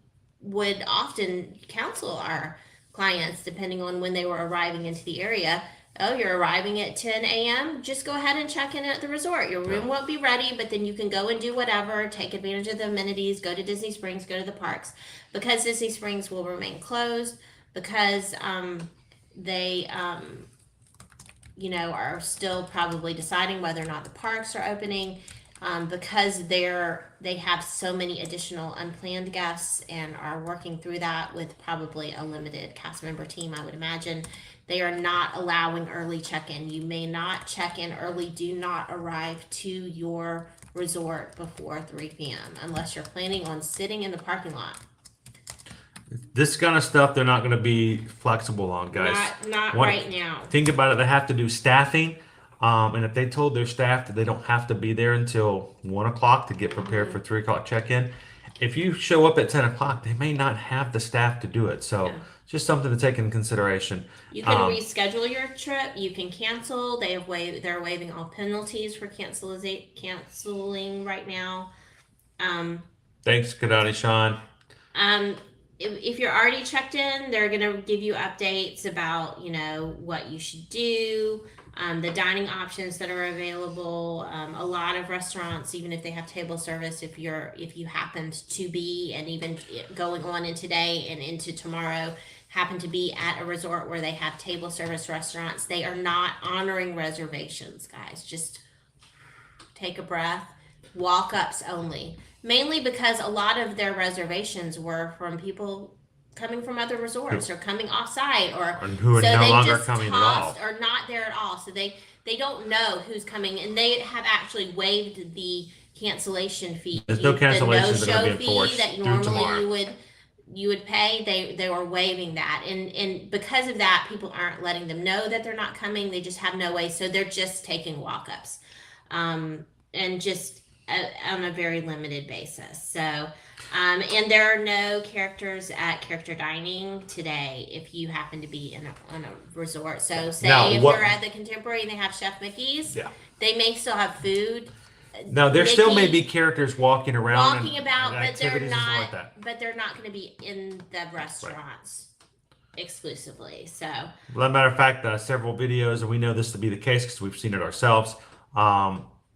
would often counsel our clients, depending on when they were arriving into the area, oh, you're arriving at 10 a.m., just go ahead and check in at the resort. Your room won't be ready, but then you can go and do whatever, take advantage of the amenities, go to Disney Springs, go to the parks. Because Disney Springs will remain closed, because they, are still probably deciding whether or not the parks are opening. Because they have so many additional unplanned guests and are working through that with probably a limited cast member team, I would imagine. They are not allowing early check-in. You may not check in early. Do not arrive to your resort before 3 p.m. unless you're planning on sitting in the parking lot. This kind of stuff they're not going to be flexible on, guys. Not right now. Think about it. They have to do staffing. And if they told their staff that they don't have to be there until 1 o'clock to get prepared for 3 o'clock check-in, if you show up at 10 o'clock, they may not have the staff to do it. So just something to take into consideration. You can reschedule your trip. You can cancel. They're waiving all penalties for canceling right now. Thanks, Kadani Sean. If you're already checked in, they're going to give you updates about, what you should do, the dining options that are available. A lot of restaurants, even if they have table service, if you happened to be, and even going on in today and into tomorrow, happen to be at a resort where they have table service restaurants, they are not honoring reservations, guys. Just take a breath. Walk-ups only. Mainly because a lot of their reservations were from people coming from other resorts or coming off-site, or who are no longer coming at all, or not there at all. So they don't know who's coming, and they have actually waived the cancellation fee. There's no cancellations the no-show fee that normally you would pay. They were waiving that, and because of that, people aren't letting them know that they're not coming. They just have no way, so they're just taking walk-ups, and just on a very limited basis. So, and there are no characters at character dining today if you happen to be on a resort. So say if you're at the Contemporary and they have Chef Mickey's, they may still have food. Now there still may be characters walking around, but they're not. But they're not going to be in the restaurants exclusively. So, well, as a matter of fact, several videos, and we know this to be the case because we've seen it ourselves.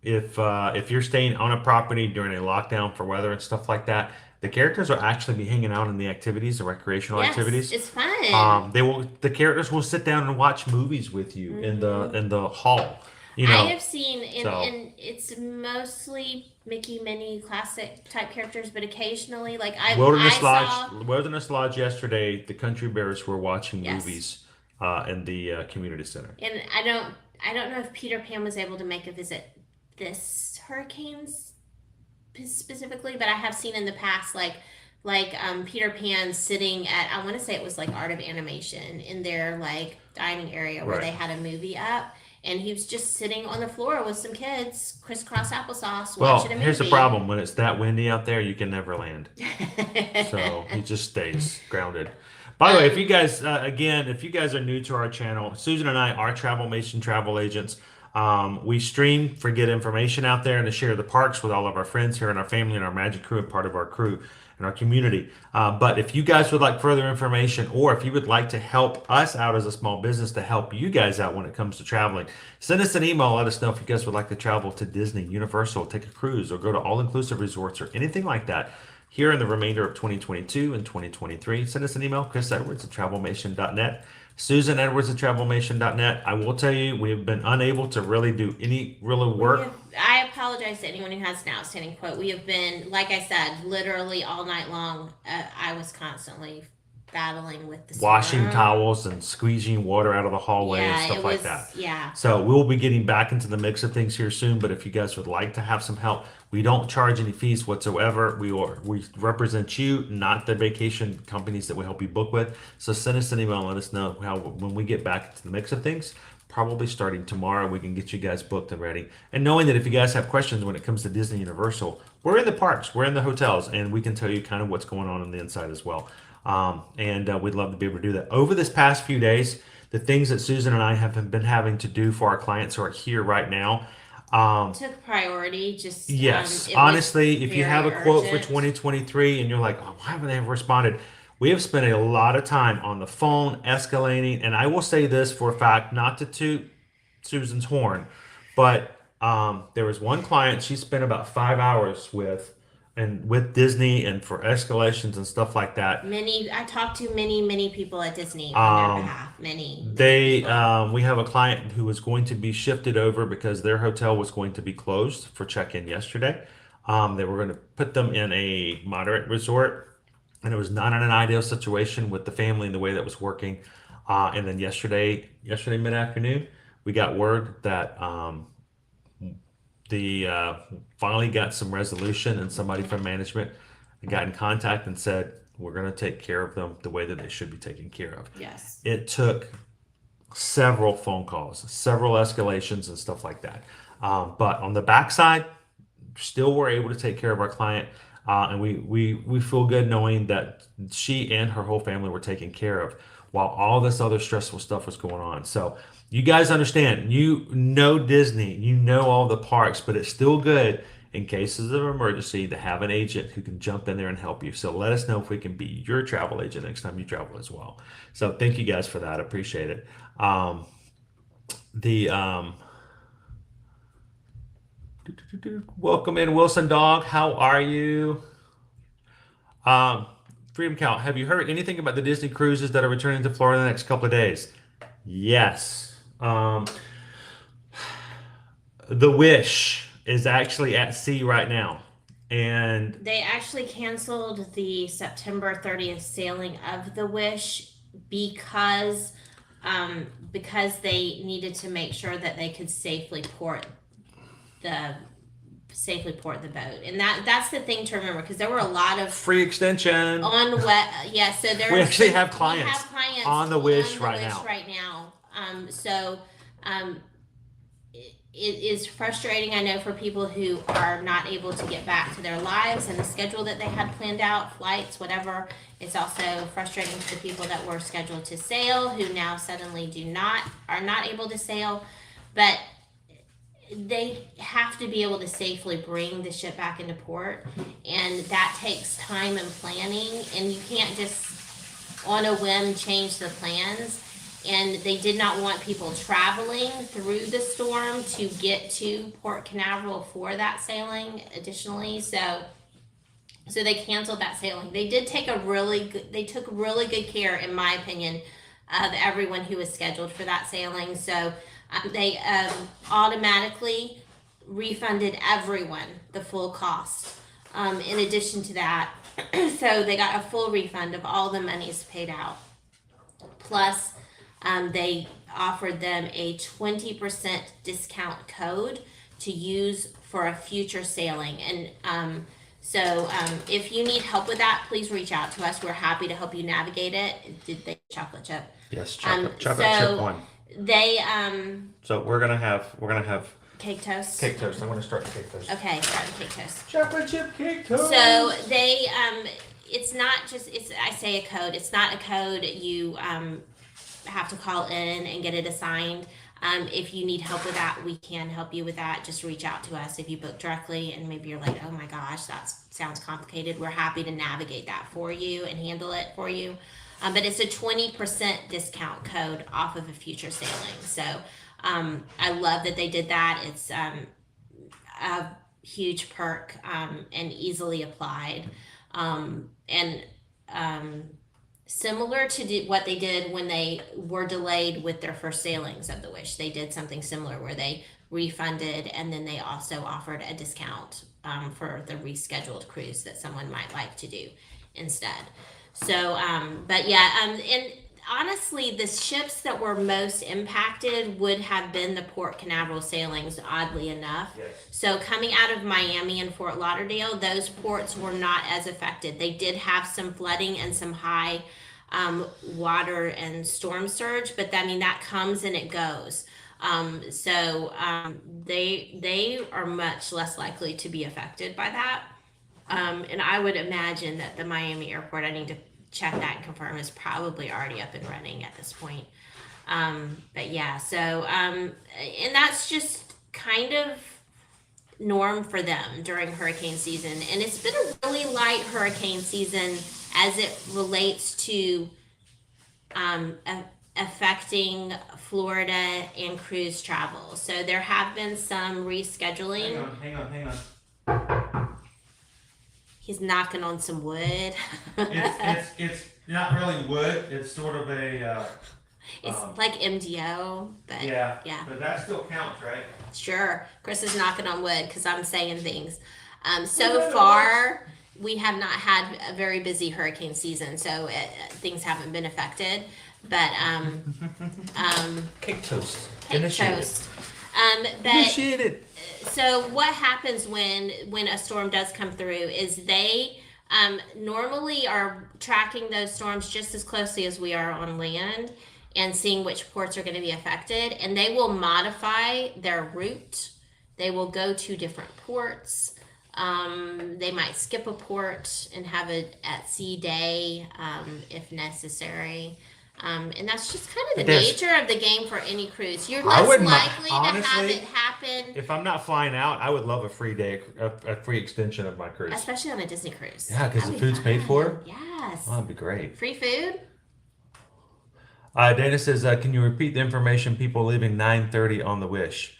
If you're staying on a property during a lockdown for weather and stuff like that, the characters will actually be hanging out in the activities, the recreational activities. It's fun. The characters will sit down and watch movies with you in the hall. I have seen, and it's mostly Mickey, Minnie, classic type characters, but occasionally, Wilderness Lodge yesterday, the Country Bears were watching movies in the community center. And I don't know if Peter Pan was able to make a visit this hurricane specifically, but I have seen in the past Peter Pan sitting at, I want to say it was Art of Animation in their dining area where they had a movie up, and he was just sitting on the floor with some kids, crisscross applesauce, watching a movie. Here's the problem: when it's that windy out there, you can never land. So he just stays grounded. By the way, if you guys are new to our channel, Susan and I are Travelmation travel agents. We stream for get information out there and to share the parks with all of our friends here and our family and our Magic crew and part of our crew and our community. But if you guys would like further information, or if you would like to help us out as a small business to help you guys out when it comes to traveling, send us an email. Let us know if you guys would like to travel to Disney, Universal, take a cruise, or go to all-inclusive resorts or anything like that here in the remainder of 2022 and 2023. Send us an email, chrisedwards@travelmation.net. susanedwards@travelmation.net. I will tell you, we have been unable to really do any real work. I apologize to anyone who has an outstanding quote. We have been, like I said, literally all night long. I was constantly battling with the washing towels and squeezing water out of the hallway and stuff like that. Yeah. So we'll be getting back into the mix of things here soon. But if you guys would like to have some help, we don't charge any fees whatsoever. We represent you, not the vacation companies that we help you book with. So send us an email and let us know how, when we get back into the mix of things, probably starting tomorrow, we can get you guys booked and ready. And knowing that if you guys have questions when it comes to Disney Universal, we're in the parks, we're in the hotels, and we can tell you kind of what's going on the inside as well. We'd love to be able to do that. Over this past few days, the things that Susan and I have been having to do for our clients who are here right now, took priority. Just yes, honestly, if you have a quote for 2023 and you're like, oh, why haven't they responded? We have spent a lot of time on the phone escalating, and I will say this for a fact, not to toot Susan's horn, but there was one client she spent about 5 hours with, and with Disney and for escalations and stuff like that. I talked to many people at Disney on their behalf. They People. we have a client who was going to be shifted over because their hotel was going to be closed for check-in yesterday. They were going to put them in a moderate resort, and it was not in an ideal situation with the family and the way that was working. And then yesterday mid-afternoon, we got word that the finally got some resolution, and somebody from management got in contact and said we're going to take care of them the way that they should be taken care of. Yes. It took several phone calls, several escalations, and stuff like that. But on the backside, still were able to take care of our client, and we feel good knowing that she and her whole family were taken care of while all this other stressful stuff was going on. So you guys understand, you know Disney, you know all the parks, but it's still good in cases of emergency to have an agent who can jump in there and help you. So let us know if we can be your travel agent next time you travel as well. So thank you guys for that. Appreciate it. The Welcome in, Wilson Dog. How are you? Freedom Count, have you heard anything about the Disney cruises that are returning to Florida in the next couple of days? Yes. The Wish is actually at sea right now. And they actually canceled the September 30th sailing of the Wish because they needed to make sure that they could safely port the boat. And that's the thing to remember, because there were a lot of free extension on wet. Yeah, so there we actually have clients on the Wish right now. It is frustrating, I know, for people who are not able to get back to their lives and the schedule that they had planned out, flights, whatever. It's also frustrating to the people that were scheduled to sail who now suddenly are not able to sail. But they have to be able to safely bring the ship back into port, and that takes time and planning, and you can't just on a whim change the plans. And they did not want people traveling through the storm to get to Port Canaveral for that sailing additionally. So they canceled that sailing. They did take they took really good care, in my opinion, of everyone who was scheduled for that sailing. So they automatically refunded everyone the full cost. In addition to that, so they got a full refund of all the monies paid out. Plus, they offered them a 20% discount code to use for a future sailing. And so if you need help with that, please reach out to us. We're happy to help you navigate it. Did they chocolate chip? Yes, chocolate chip one. They so we're gonna have cake toast. Cake toast. I'm gonna start the cake toast. Okay, start the cake toast. Chocolate chip cake toast. So they it's not just I say a code. It's not a code. You have to call in and get it assigned. If you need help with that, we can help you with that. Just reach out to us if you book directly and maybe you're like, oh my gosh, that sounds complicated. We're happy to navigate that for you and handle it for you. But it's a 20% discount code off of a future sailing. So I love that they did that. It's a huge perk and easily applied. Similar to what they did when they were delayed with their first sailings of the Wish. They did something similar where they refunded, and then they also offered a discount for the rescheduled cruise that someone might like to do instead. So, but yeah, and honestly, the ships that were most impacted would have been the Port Canaveral sailings, oddly enough. Yes. So coming out of Miami and Fort Lauderdale, those ports were not as affected. They did have some flooding and some high water and storm surge, but that comes and it goes. They are much less likely to be affected by that. And I would imagine that the Miami airport, I need to check that and confirm, is probably already up and running at this point. But yeah, so, and that's just kind of norm for them during hurricane season. And it's been a really light hurricane season as it relates to affecting Florida and cruise travel. So there have been some rescheduling. Hang on. He's knocking on some wood. It's not really wood. It's sort of a. It's like MDO, but yeah. Yeah. But that still counts, right? Sure. Chris is knocking on wood because I'm saying things. So far, we have not had a very busy hurricane season, so things haven't been affected. But Cake toast. cake toast. But Initiated. so what happens when a storm does come through is they normally are tracking those storms just as closely as we are on land and seeing which ports are going to be affected, and they will modify their route. They will go to different ports. They might skip a port and have it at sea day if necessary. And that's just kind of the nature of the game for any cruise. You're less likely to have it happen. If I'm not flying out, I would love a free day, a free extension of my cruise. Especially on a Disney cruise. Yeah, because the food's paid for. Yes. Oh, that'd be great. Free food? Dana says, can you repeat the information? People leaving 9:30 on the Wish.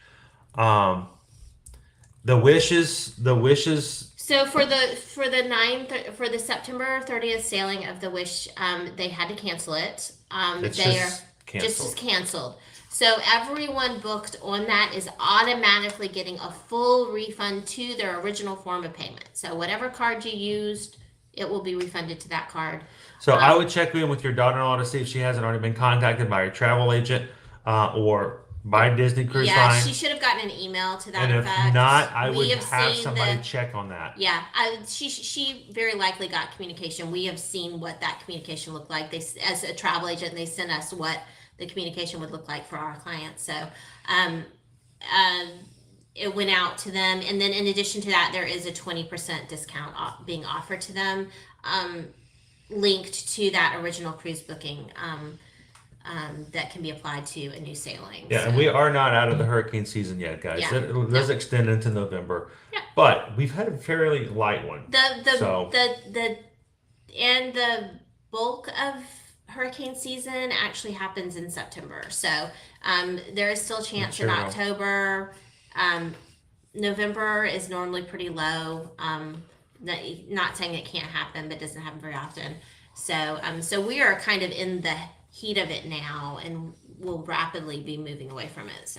The wishes. So for the September 30th sailing of the Wish, they had to cancel it. It's They are canceled. just as canceled. So everyone booked on that is automatically getting a full refund to their original form of payment. So whatever card you used, it will be refunded to that card. So I would check in with your daughter-in-law to see if she hasn't already been contacted by her travel agent or by Disney Cruise Line. Yeah, she should have gotten an email to that And if effect. not, I would have have seen somebody check on that. Yeah, she very likely got communication. We have seen what that communication looked like. They, as a travel agent, they sent us what the communication would look like for our clients. So, it went out to them, and then in addition to that, there is a 20% discount being offered to them, linked to that original cruise booking. That can be applied to a new sailing. Yeah, so. and we are not out of the hurricane season yet, guys. Yeah. It does extend into November. Yeah. But we've had a fairly light one. The bulk of hurricane season actually happens in September. So there is still a chance in October. November is normally pretty low. Not saying it can't happen, but it doesn't happen very often. So we are kind of in the heat of it now, and will rapidly be moving away from it.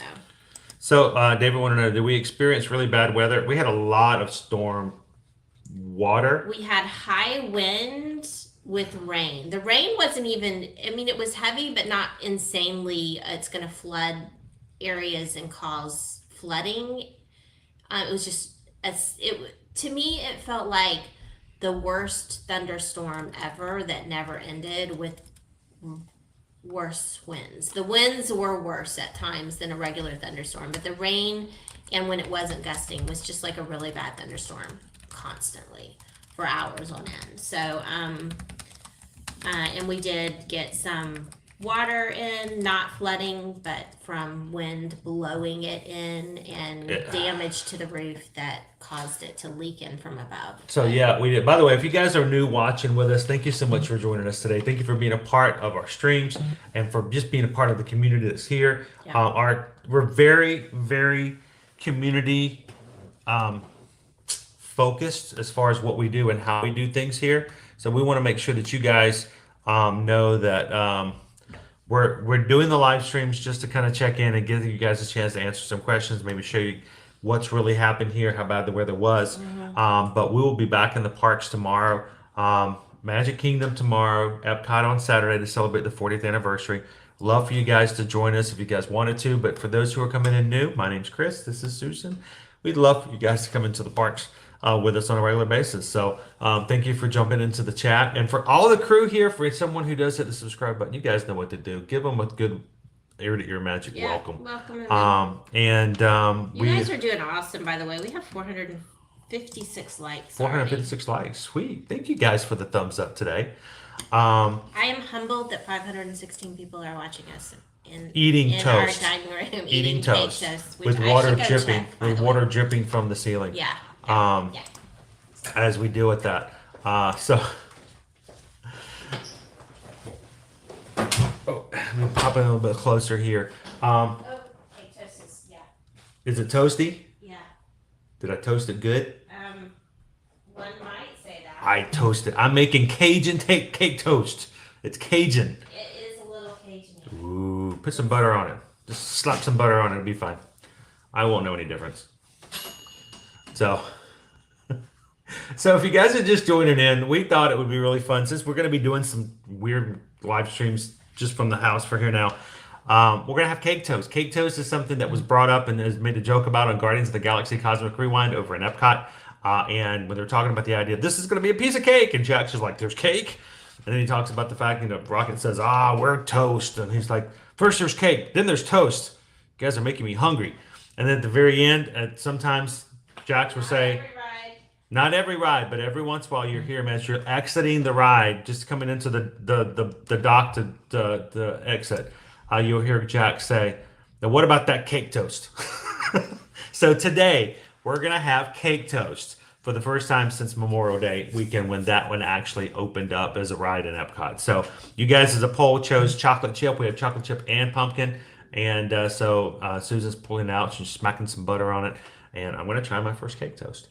So David wanted to know, did we experience really bad weather? We had a lot of storm water. We had high wind with rain. The rain wasn't even, I mean, it was heavy, but not insanely. It's going to flood areas and cause flooding. It was just, to me, it felt like the worst thunderstorm ever that never ended, with worse winds. The winds were worse at times than a regular thunderstorm, but the rain, and when it wasn't gusting, was just like a really bad thunderstorm constantly for hours on end. So and we did get some water in, not flooding, but from wind blowing it in, and damage to the roof that caused it to leak in from above. So yeah, we did. By the way, if you guys are new watching with us, thank you so much for joining us today. Thank you for being a part of our streams and for just being a part of the community that's here. Yeah. We're very, very community focused as far as what we do and how we do things here. So we want to make sure that you guys know that we're doing the live streams just to kind of check in and give you guys a chance to answer some questions, maybe show you what's really happened here, how bad the weather was. But we will be back in the parks tomorrow. Magic Kingdom tomorrow, Epcot on Saturday to celebrate the 40th anniversary. Love for you guys to join us if you guys wanted to. But for those who are coming in new, my name's Chris. This is Susan. We'd love for you guys to come into the parks with us on a regular basis. So thank you for jumping into the chat. And for all the crew here, for someone who does hit the subscribe button, you guys know what to do. Give them a good ear-to-ear magic welcome. Welcome. You guys are doing awesome, by the way. We have 456 likes. 456 likes. Sweet. Thank you guys for the thumbs up today. I am humbled that 516 people are watching us eating toast. Our dining room, eating toast with I water should go dripping, check, by the way. water dripping from the ceiling. Yeah. As we deal with that. So me pop it a little bit closer here. Oh, cake toast is, yeah. Is it toasty? Yeah. Did I toast it good? One might say that. I toast it. I'm making Cajun cake toast. It's Cajun. It is a little Cajun. Ooh, put some butter on it. Just slap some butter on it. It'll be fine. I won't know any difference. So if you guys are just joining in, we thought it would be really fun since we're going to be doing some weird live streams just from the house for here now. We're going to have cake toast. Cake toast is something that was brought up and is made a joke about on Guardians of the Galaxy Cosmic Rewind over in Epcot. And when they're talking about the idea, this is going to be a piece of cake. And Jack's just like, there's cake. And then he talks about the fact, Rocket says, we're toast. And he's like, first there's cake, then there's toast. You guys are making me hungry. And then at the very end, sometimes Jax will say, not every ride, but every once in a while you hear him as you're exiting the ride, just coming into the dock to the exit, you'll hear Jack say, now what about that cake toast? So today, we're going to have cake toast for the first time since Memorial Day weekend when that one actually opened up as a ride in Epcot. So you guys as a poll chose chocolate chip. We have chocolate chip and pumpkin. And so Susan's pulling out. She's smacking some butter on it. And I'm going to try my first cake toast.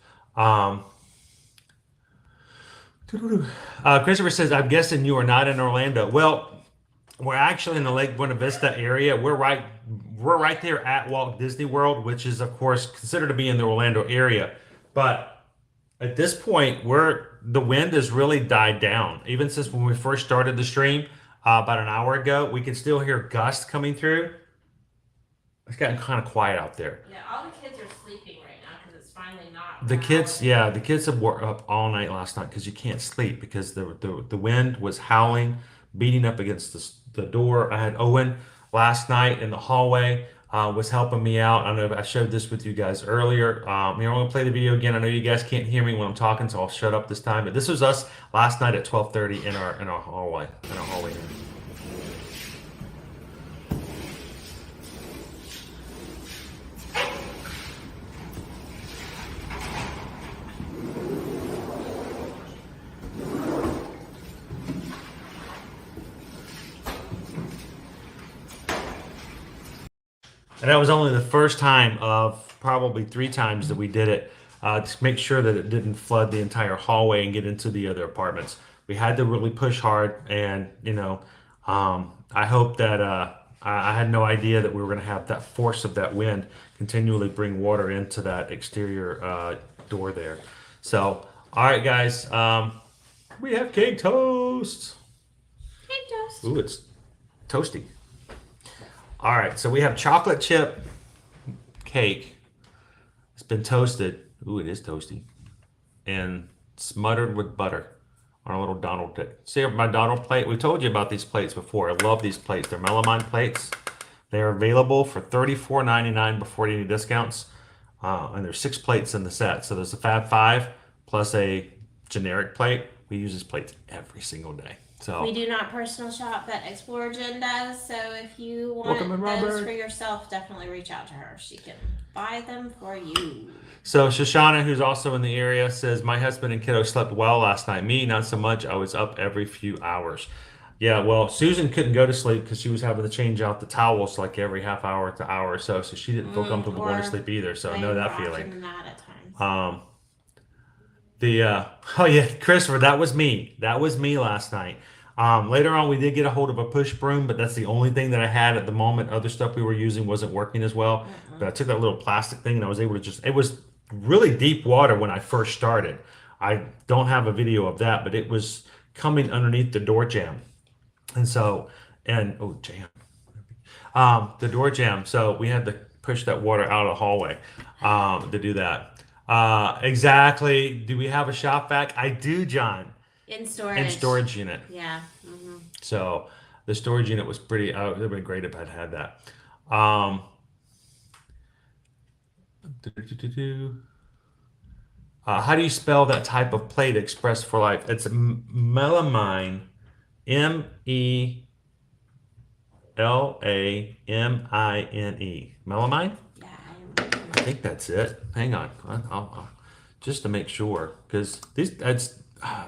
Christopher says, I'm guessing you are not in Orlando. Well, we're actually in the Lake Buena Vista area. We're right there at Walt Disney World, which is, of course, considered to be in the Orlando area. But at this point, the wind has really died down. Even since when we first started the stream about an hour ago, we can still hear gusts coming through. It's gotten kind of quiet out there. Yeah, all the kids are sleeping right now because it's finally not. The kids have were up all night last night because you can't sleep because the wind was howling, beating up against the door. I had Owen last night in the hallway, was helping me out. I know I showed this with you guys earlier. I'm going to play the video again. I know you guys can't hear me when I'm talking, so I'll shut up this time. But this was us last night at 12:30 in our hallway. Here. And that was only the first time of probably 3 times that we did it to make sure that it didn't flood the entire hallway and get into the other apartments. We had to really push hard, and I hope that I had no idea that we were going to have that force of that wind continually bring water into that exterior door there. So, all right, guys, we have cake toast. Cake toast. Ooh, it's toasty. All right, so we have chocolate chip cake. It's been toasted. Ooh, it is toasty. And smothered with butter on a little Donald plate. See my Donald plate? We told you about these plates before. I love these plates. They're melamine plates. They are available for $34.99 before any discounts. And there's 6 plates in the set. So there's a Fab 5 plus a generic plate. We use these plates every single day. So we do not personal shop, but Exploragen does. So if you want those for yourself, definitely reach out to her. She can buy them for you. So Shoshana, who's also in the area, says, my husband and kiddo slept well last night. Me, not so much. I was up every few hours. Yeah, well, Susan couldn't go to sleep because she was having to change out the towels like every half hour to hour or so. So she didn't feel comfortable going to sleep either. So I know that feeling. At times. Christopher, that was me. That was me last night. Later on, we did get a hold of a push broom, but that's the only thing that I had at the moment. Other stuff we were using wasn't working as well. But I took that little plastic thing and I was able to it was really deep water when I first started. I don't have a video of that, but it was coming underneath the door jamb. And so, the door jamb. So we had to push that water out of the hallway to do that. Exactly. Do we have a shop vac? I do, John. In storage. In storage unit. Yeah. So the storage unit was pretty, it would have been great if I'd had that. How do you spell that type of plate, Express for Life? It's melamine, MELAMINE. Melamine? Yeah. I think that's it. Hang on. I'll just to make sure, because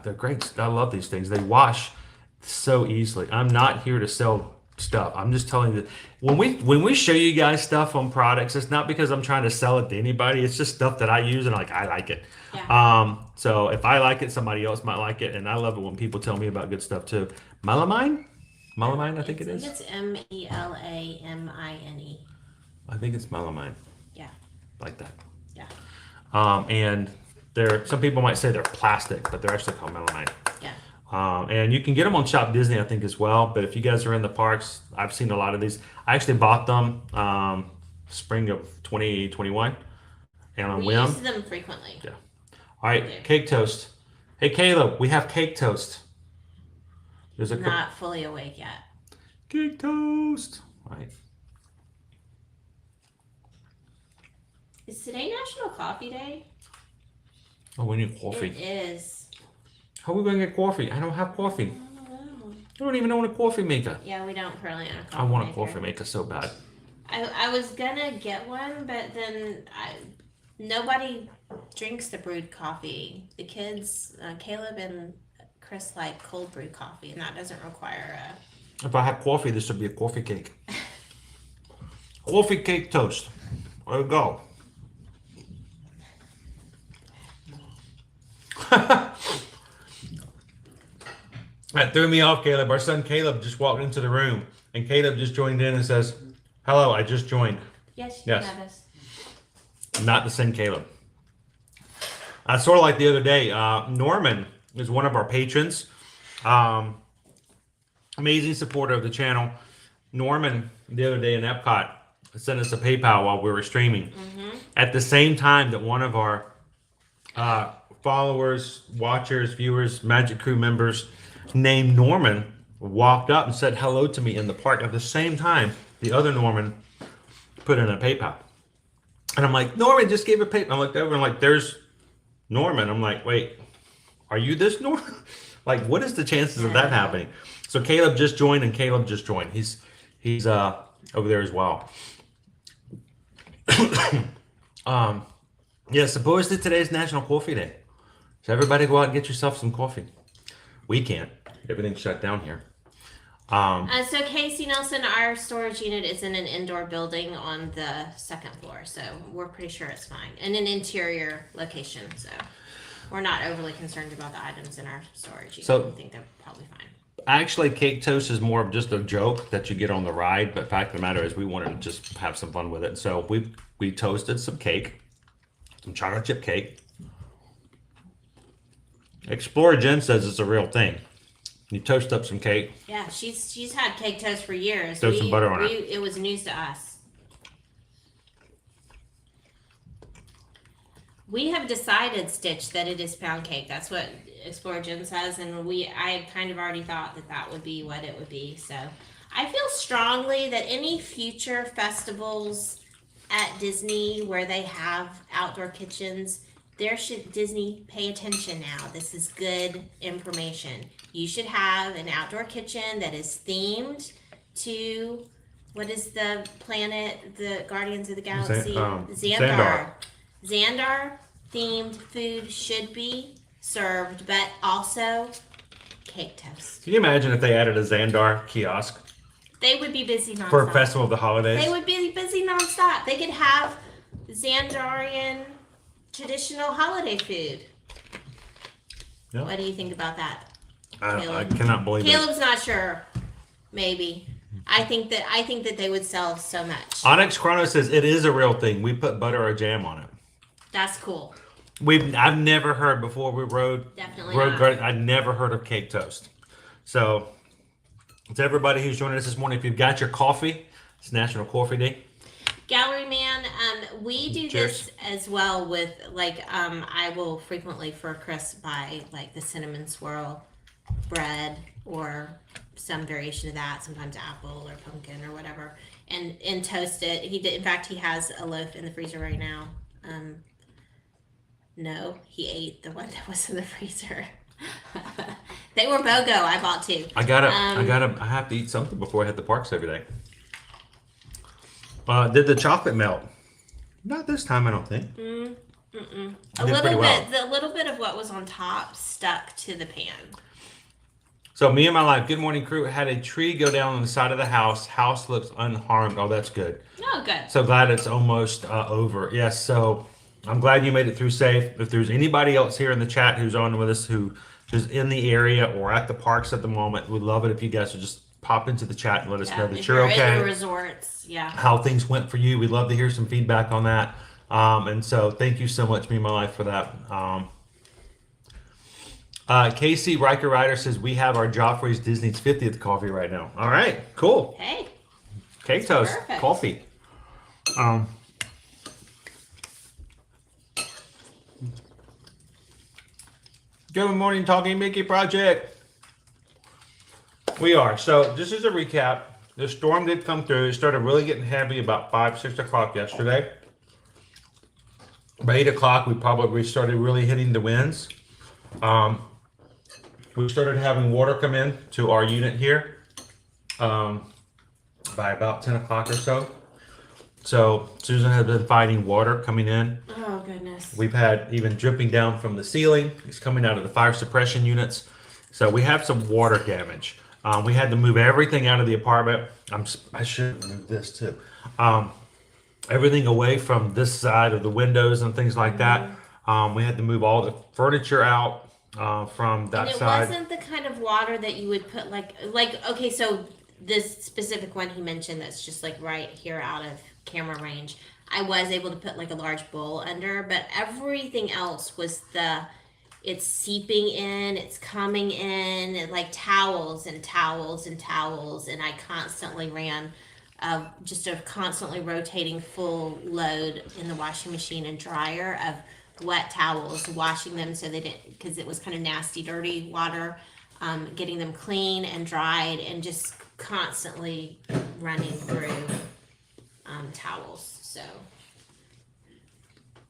they're great. I love these things. They wash so easily. I'm not here to sell stuff. I'm just telling you, when we show you guys stuff on products, it's not because I'm trying to sell it to anybody. It's just stuff that I use and I like it. Yeah. So if I like it, somebody else might like it, and I love it when people tell me about good stuff too. Melamine, I think it is. It's Melamine. I think it's melamine. Yeah. Like that. Yeah. And some people might say they're plastic, but they're actually called melamine. Yeah. And you can get them on Shop Disney, I think, as well. But if you guys are in the parks, I've seen a lot of these. I actually bought them spring of 2021, and on We whim. use them frequently. Yeah. All right, cake toast. Hey, Caleb, we have cake toast. There's Not fully awake yet. Cake toast. All right. Is today National Coffee Day? Oh, we need coffee. It is. How are we going to get coffee? I don't have coffee. I don't even own a coffee maker. Yeah, we don't currently own a coffee maker. I want a coffee maker so bad. I was gonna get one, but then nobody drinks the brewed coffee. The kids, Caleb and Chris, like cold brewed coffee, and that doesn't require If I had coffee, this would be a coffee cake. Coffee cake toast. There we go. That threw me off, Caleb. Our son Caleb just walked into the room, and Caleb just joined in and says, "Hello, I just joined." Yes. Not the same Caleb. Sort of like the other day, Norman is one of our patrons. Amazing supporter of the channel. Norman, the other day in Epcot, sent us a PayPal while we were streaming. At the same time that one of our followers, watchers, viewers, Magic Crew members named Norman walked up and said hello to me in the park. At the same time, the other Norman put in a PayPal. And I'm like, Norman just gave a PayPal. I looked over and like, there's Norman. I'm like, wait, are you this Norman? Like, what is the chances of that happening? So Caleb just joined, and Caleb just joined. He's over there as well. Yeah, supposedly today's National Coffee Day. So everybody go out and get yourself some coffee. We can't. Everything's shut down here. So Casey Nelson, our storage unit is in an indoor building on the second floor, so we're pretty sure it's fine. In an interior location, so we're not overly concerned about the items in our storage unit. So- I think they're probably fine. Actually, cake toast is more of just a joke that you get on the ride, but fact of the matter is we wanted to just have some fun with it. So we toasted some cake, some chocolate chip cake. Explorer Jen says it's a real thing. You toast up some cake. Yeah, she's had cake toast for years. Throw some butter on it. It was news to us. We have decided, Stitch, that it is pound cake. That's what Explorer Jen says, and I had kind of already thought that would be what it would be. So I feel strongly that any future festivals at Disney where they have outdoor kitchens, Disney pay attention now. This is good information. You should have an outdoor kitchen that is themed to, what is the planet, the Guardians of the Galaxy? Xandar. Xandar themed food should be served, but also cake toast. Can you imagine if they added a Xandar kiosk They would be busy nonstop. for a festival of the holidays? They would be busy nonstop. They could have Xandarian traditional holiday food. Yeah. What do you think about that? I cannot believe it. Caleb's not sure. Maybe. I think that they would sell so much. Onyx Chrono says it is a real thing. We put butter or jam on it. That's cool. I've never heard before we rode. Definitely not. not. I'd never heard of cake toast. So to everybody who's joining us this morning, if you've got your coffee, it's National Coffee Day. Gallery Man, we do Cheers. this as well with I will frequently for Chris buy like the cinnamon swirl bread or some variation of that, sometimes apple or pumpkin or whatever, and toast it. In fact, he has a loaf in the freezer right now. No, he ate the one that was in the freezer. They were BOGO. I bought two. I have to eat something before I hit the parks every day. Did the chocolate melt? Not this time, I don't think. A little bit. The little bit of what was on top stuck to the pan. So me and my life, good morning crew, had a tree go down on the side of the house. House looks unharmed. Oh, that's good. Oh, good. So glad it's almost over. Yes, so I'm glad you made it through safe. If there's anybody else here in the chat who's on with us who's in the area or at the parks at the moment, we'd love it if you guys would just pop into the chat and let us know that if you're okay. in the resorts, yeah. How things went for you. We'd love to hear some feedback on that. And so thank you so much, me and my life, for that. Casey Riker Ryder says we have our Joffrey's Disney's 50th coffee right now. All right, cool. Hey. Cake toast, Perfect. coffee. Good morning, Talking Mickey Project. We are. So this is a recap. The storm did come through. It started really getting heavy about 5, 6 o'clock yesterday. By 8 o'clock, we probably started really hitting the winds. We started having water come in to our unit here by about 10 o'clock or so. So Susan has been fighting water coming in. Oh, goodness. We've had even dripping down from the ceiling. It's coming out of the fire suppression units. So we have some water damage. We had to move everything out of the apartment. I should move this too. Everything away from this side of the windows and things like that. We had to move all the furniture out from that side. And it wasn't the kind of water that you would put like okay, so this specific one he mentioned that's just like right here out of camera range. I was able to put like a large bowl under, but everything else was it's seeping in, it's coming in, like towels and towels and towels, and I constantly ran just a constantly rotating full load in the washing machine and dryer of wet towels, washing them so they didn't, because it was kind of nasty, dirty water, getting them clean and dried, and just constantly running through towels.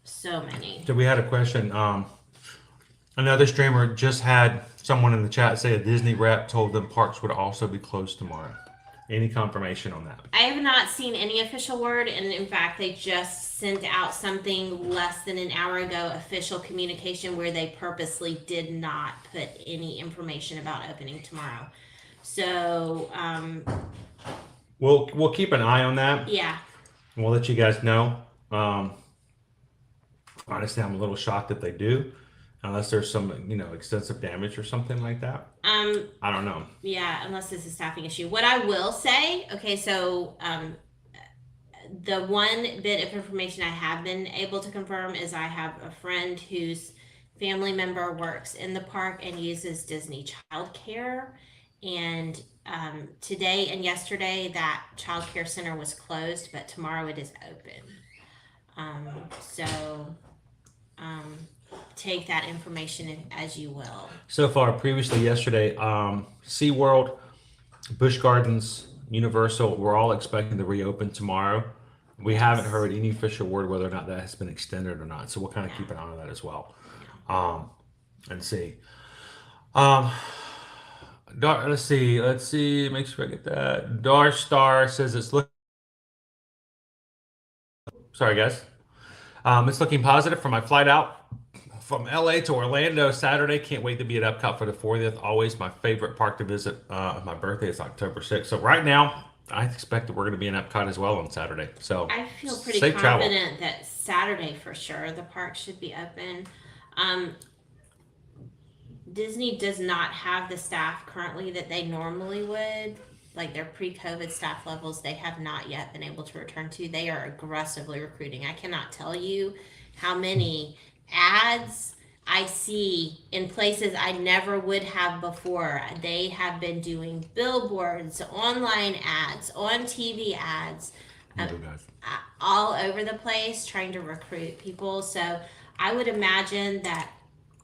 So many. So we had a question. Another streamer just had someone in the chat say a Disney rep told them parks would also be closed tomorrow. Any confirmation on that? I have not seen any official word, and in fact, they just sent out something less than an hour ago, official communication, where they purposely did not put any information about opening tomorrow. So, we'll keep an eye on that. Yeah. And we'll let you guys know. Honestly, I'm a little shocked that they do, unless there's some, extensive damage or something like that. I don't know. Yeah, unless it's a staffing issue. What I will say, okay, so the one bit of information I have been able to confirm is I have a friend whose family member works in the park and uses Disney childcare, and today and yesterday that childcare center was closed, but tomorrow it is open. Take that information as you will. So far, previously yesterday, SeaWorld, Busch Gardens, Universal, we're all expecting to reopen tomorrow. We haven't heard any official word whether or not that has been extended or not. So we'll kind of keep an eye on that as well. And see. Let's see. Make sure I get that. Dar Star says it's looking. Sorry, guys. It's looking positive for my flight out from LA to Orlando Saturday. Can't wait to be at Epcot for the 40th. Always my favorite park to visit. My birthday is October 6th. So right now, I expect that we're going to be in Epcot as well on Saturday. So I feel pretty safe confident travel. that Saturday for sure the park should be open. Disney does not have the staff currently that they normally would. Like their pre-COVID staff levels, they have not yet been able to return to. They are aggressively recruiting. I cannot tell you how many ads I see in places I never would have before. They have been doing billboards, online ads, on TV ads, all over the place trying to recruit people. So I would imagine that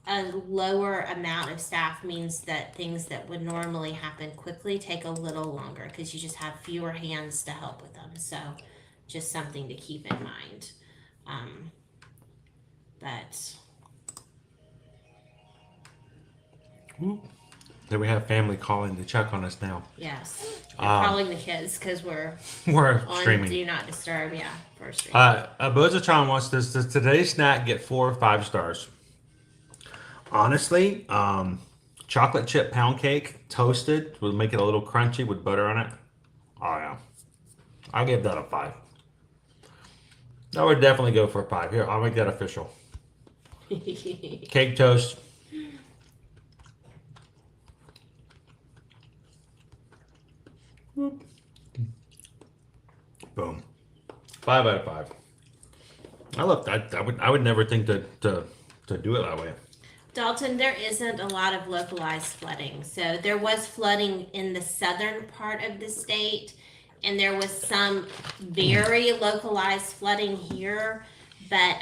a lower amount of staff means that things that would normally happen quickly take a little longer because you just have fewer hands to help with them. So just something to keep in mind. But Then we have family calling to check on us now. yes, they're calling the kids because we're on streaming. Do Not Disturb. Yeah, for stream. Bozatron wants this. Does today's snack get 4 or 5 stars? Honestly, chocolate chip pound cake, toasted, will make it a little crunchy with butter on it. Oh yeah, I give that a 5. I would definitely go for a 5. Here, I'll make that official. Cake toast. Boom. 5 out of 5. I would never think to do it that way. Dalton, there isn't a lot of localized flooding. So there was flooding in the southern part of the state, and there was some very localized flooding here, but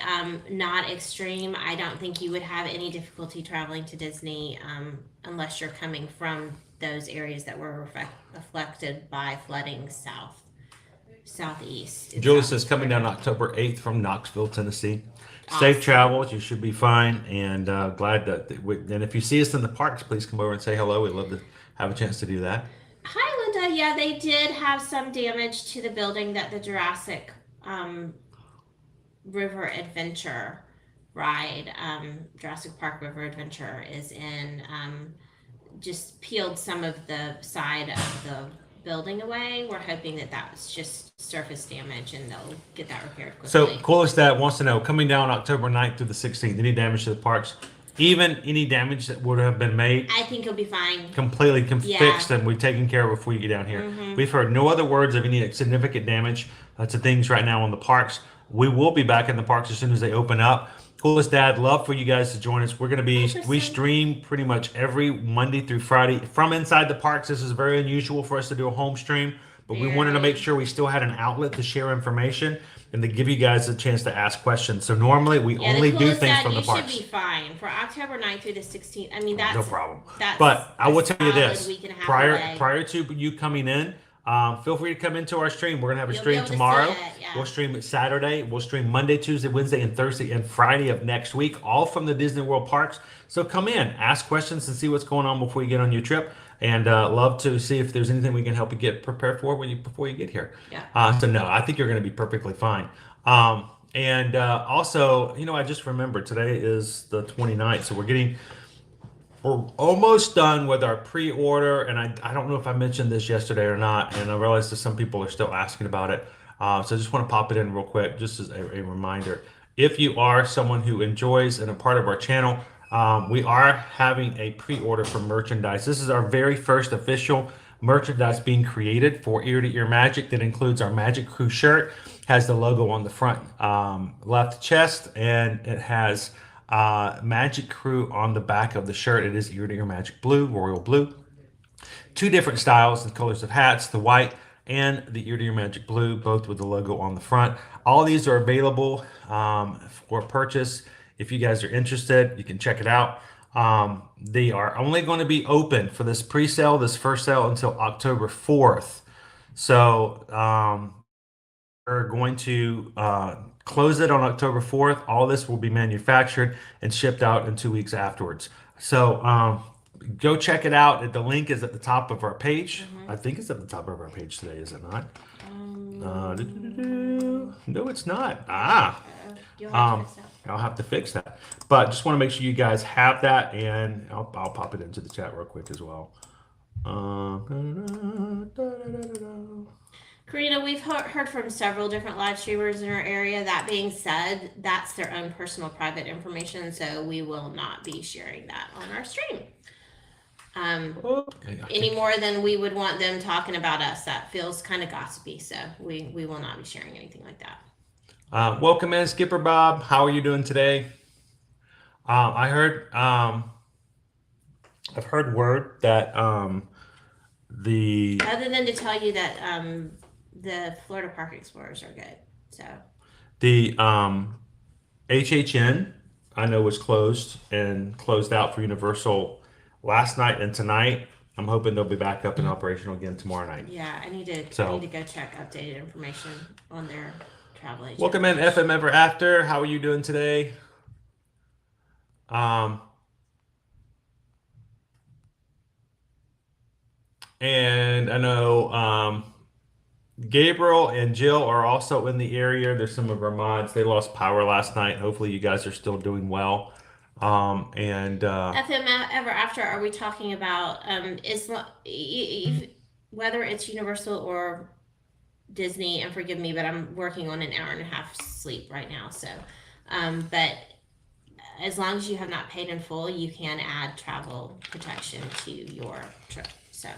not extreme. I don't think you would have any difficulty traveling to Disney unless you're coming from those areas that were affected by flooding southeast. Julie says coming down October 8th from Knoxville, Tennessee. Safe travels. You should be fine, and glad that. And if you see us in the parks, please come over and say hello. We'd love to have a chance to do that. Hi, Linda. Yeah, they did have some damage to the building that the Jurassic River Adventure ride, Jurassic Park River Adventure is in. Just peeled some of the side of the building away. We're hoping that was just surface damage and they'll get that repaired quickly. So Coolest Dad wants to know, coming down October 9th through the 16th, any damage to the parks? Even any damage that would have been made? I think it'll be fine. Completely fixed, and we've taken care of before you get down here. Mm-hmm. We've heard no other words of any significant damage to things right now in the parks. We will be back in the parks as soon as they open up. Coolest Dad, love for you guys to join us. We're going to be, we stream pretty much every Monday through Friday from inside the parks. This is very unusual for us to do a home stream, but we wanted to make sure we still had an outlet to share information and to give you guys a chance to ask questions. So normally we only do things from the parks. You should be fine for October 9th through the 16th. I mean, that's no problem. But I will tell you this, prior to you coming in, feel free to come into our stream. We're gonna have a stream tomorrow. We'll stream it Saturday. We'll stream Monday, Tuesday, Wednesday, and Thursday and Friday of next week, all from the Disney World parks. So come in, ask questions, and see what's going on before you get on your trip. And love to see if there's anything we can help you get prepared for before you get here. Yeah. So no, I think you're gonna be perfectly fine. And also, I just remembered today is the 29th, so we're almost done with our pre-order, and I don't know if I mentioned this yesterday or not, and I realize that some people are still asking about it. So I just want to pop it in real quick, just as a reminder. If you are someone who enjoys and a part of our channel, we are having a pre-order for merchandise. This is our very first official merchandise being created for Ear to Ear Magic. That includes our Magic Crew shirt, has the logo on the front left chest, and it has Magic Crew on the back of the shirt. It is Ear to Ear Magic Blue, Royal Blue. 2 different styles, the colors of hats, the white and the Ear to Ear Magic Blue, both with the logo on the front. All these are available for purchase. If you guys are interested, you can check it out. They are only going to be open for this pre-sale, this first sale, until October 4th. So we're going to close it on October 4th. All this will be manufactured and shipped out in 2 weeks afterwards. So go check it out. The link is at the top of our page. I think it's at the top of our page today, is it not? No, it's not. I'll have to fix that. But just want to make sure you guys have that, and I'll pop it into the chat real quick as well. Karina, we've heard from several different live streamers in our area. That being said, that's their own personal private information, so we will not be sharing that on our stream. Any more than we would want them talking about us. That feels kind of gossipy, so we will not be sharing anything like that. Welcome in, Skipper Bob. How are you doing today? I heard I've heard word that other than to tell you that the Florida Park Explorers are good. So the HHN I know was closed out for Universal last night and tonight. I'm hoping they'll be back up and operational again tomorrow night. Yeah, I need to go check updated information on their travel agent. Welcome in, FM Ever After. How are you doing today? And I know Gabriel and Jill are also in the area. There's some of our mods. They lost power last night. Hopefully you guys are still doing well. FM Ever After, are we talking about whether it's Universal or Disney? And forgive me, but I'm working on an hour and a half sleep right now. So, but as long as you have not paid in full, you can add travel protection to your trip. So,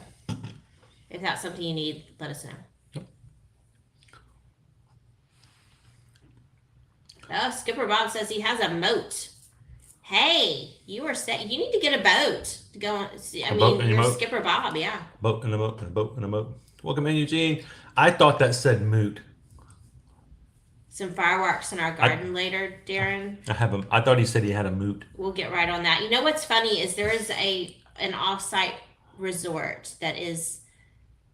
if that's something you need, let us know. Oh, Skipper Bob says he has a moat. Hey, you need to get a boat to go on. You're Skipper Bob, yeah. Boat and a moat and a boat and a moat. Welcome in, Eugene. I thought that said moot. Some fireworks in our garden later, Darren. I thought he said he had a moot. We'll get right on that. You know what's funny is there is an off-site resort that is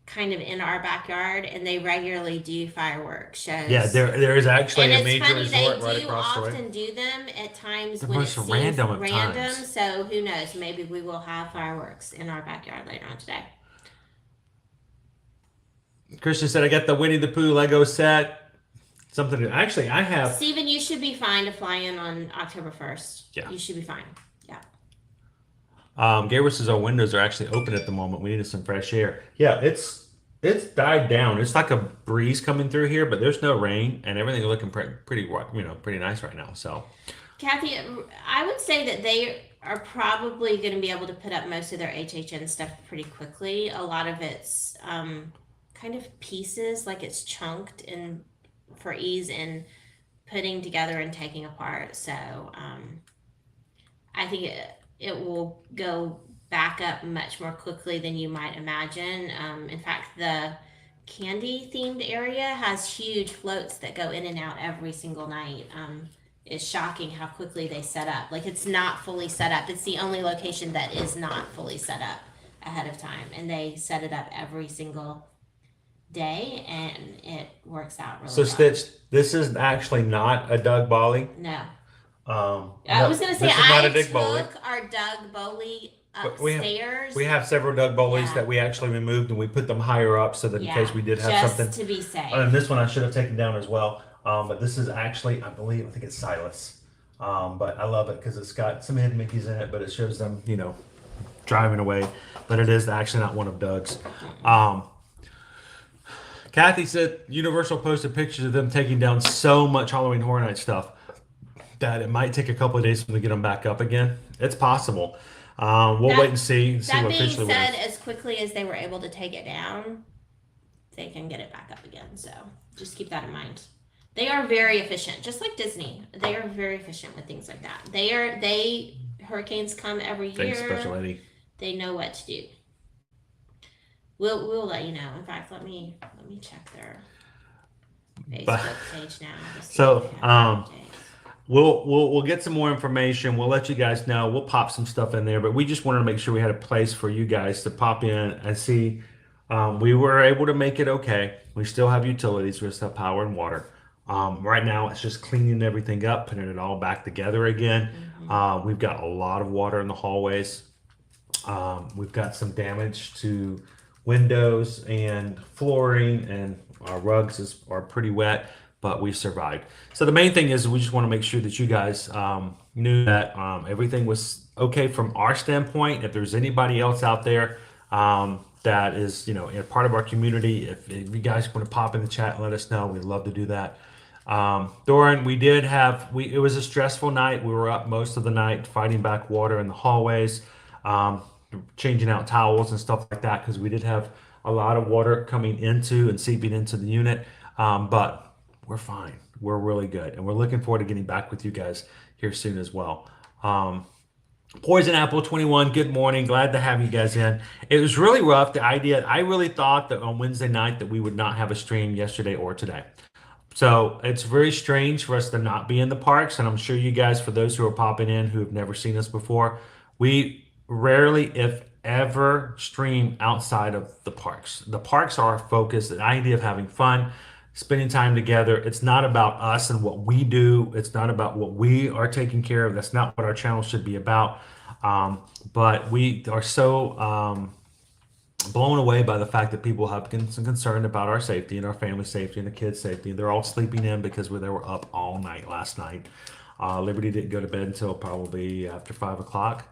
kind of in our backyard, and they regularly do fireworks shows. Yeah, there is actually a major resort right across the way. They do often do them at times when it's random. So who knows? Maybe we will have fireworks in our backyard later on today. Christian said, I got the Winnie the Pooh Lego set. Something to, actually, I have. Steven, you should be fine to fly in on October 1st. Yeah. You should be fine. Yeah. Gabriel says our windows are actually open at the moment. We needed some fresh air. Yeah, it's died down. It's like a breeze coming through here, but there's no rain, and everything's looking pretty nice right now. So, Kathy, I would say that they are probably going to be able to put up most of their HHN stuff pretty quickly. A lot of it's kind of pieces, like it's chunked and for ease in putting together and taking apart. So I think it will go back up much more quickly than you might imagine. In fact, the candy themed area has huge floats that go in and out every single night. It's shocking how quickly they set up. Like, it's not fully set up. It's the only location that is not fully set up ahead of time, and they set it up every single day, and it works out really well. Stitch, this is actually not a Doug Boley. No. I was going to say, I took our Doug Boley upstairs. We have several Doug Boleys that we actually removed, and we put them higher up so that in case we did have something. Just to be safe. And this one I should have taken down as well. But this is actually, I think it's Silas. But I love it because it's got some hidden Mickeys in it, but it shows them, driving away. But it is actually not one of Doug's. Kathy said Universal posted pictures of them taking down so much Halloween Horror Night stuff that it might take a couple of days for them to get them back up again. It's possible. We'll wait and see. That being said, as quickly as they were able to take it down, they can get it back up again. So just keep that in mind. They are very efficient, just like Disney. They are very efficient with things like that. Hurricanes come every year. Thanks, Special Eddie. They know what to do. We'll let you know. In fact, let me check their Facebook page now. So we'll get some more information. We'll let you guys know. We'll pop some stuff in there, but we just wanted to make sure we had a place for you guys to pop in and see. We were able to make it okay. We still have utilities. We still have power and water. Right now, it's just cleaning everything up, putting it all back together again. Mm-hmm. We've got a lot of water in the hallways. We've got some damage to windows and flooring, and our rugs are pretty wet, but we survived. So the main thing is we just want to make sure that you guys knew that everything was okay from our standpoint. If there's anybody else out there that is, a part of our community, if you guys want to pop in the chat and let us know, we'd love to do that. Doran, it was a stressful night. We were up most of the night fighting back water in the hallways, changing out towels and stuff like that, because we did have a lot of water coming into and seeping into the unit. But we're fine. We're really good. And we're looking forward to getting back with you guys here soon as well. Poison Apple 21, good morning. Glad to have you guys in. It was really rough. I really thought that on Wednesday night that we would not have a stream yesterday or today. So it's very strange for us to not be in the parks. And I'm sure you guys, for those who are popping in who have never seen us before, we rarely, if ever, stream outside of the parks. The parks are our focus, the idea of having fun, spending time together. It's not about us and what we do. It's not about what we are taking care of. That's not what our channel should be about. But we are so blown away by the fact that people have some concern about our safety and our family safety and the kids' safety. They're all sleeping in because they were up all night last night. Liberty didn't go to bed until probably after 5 o'clock.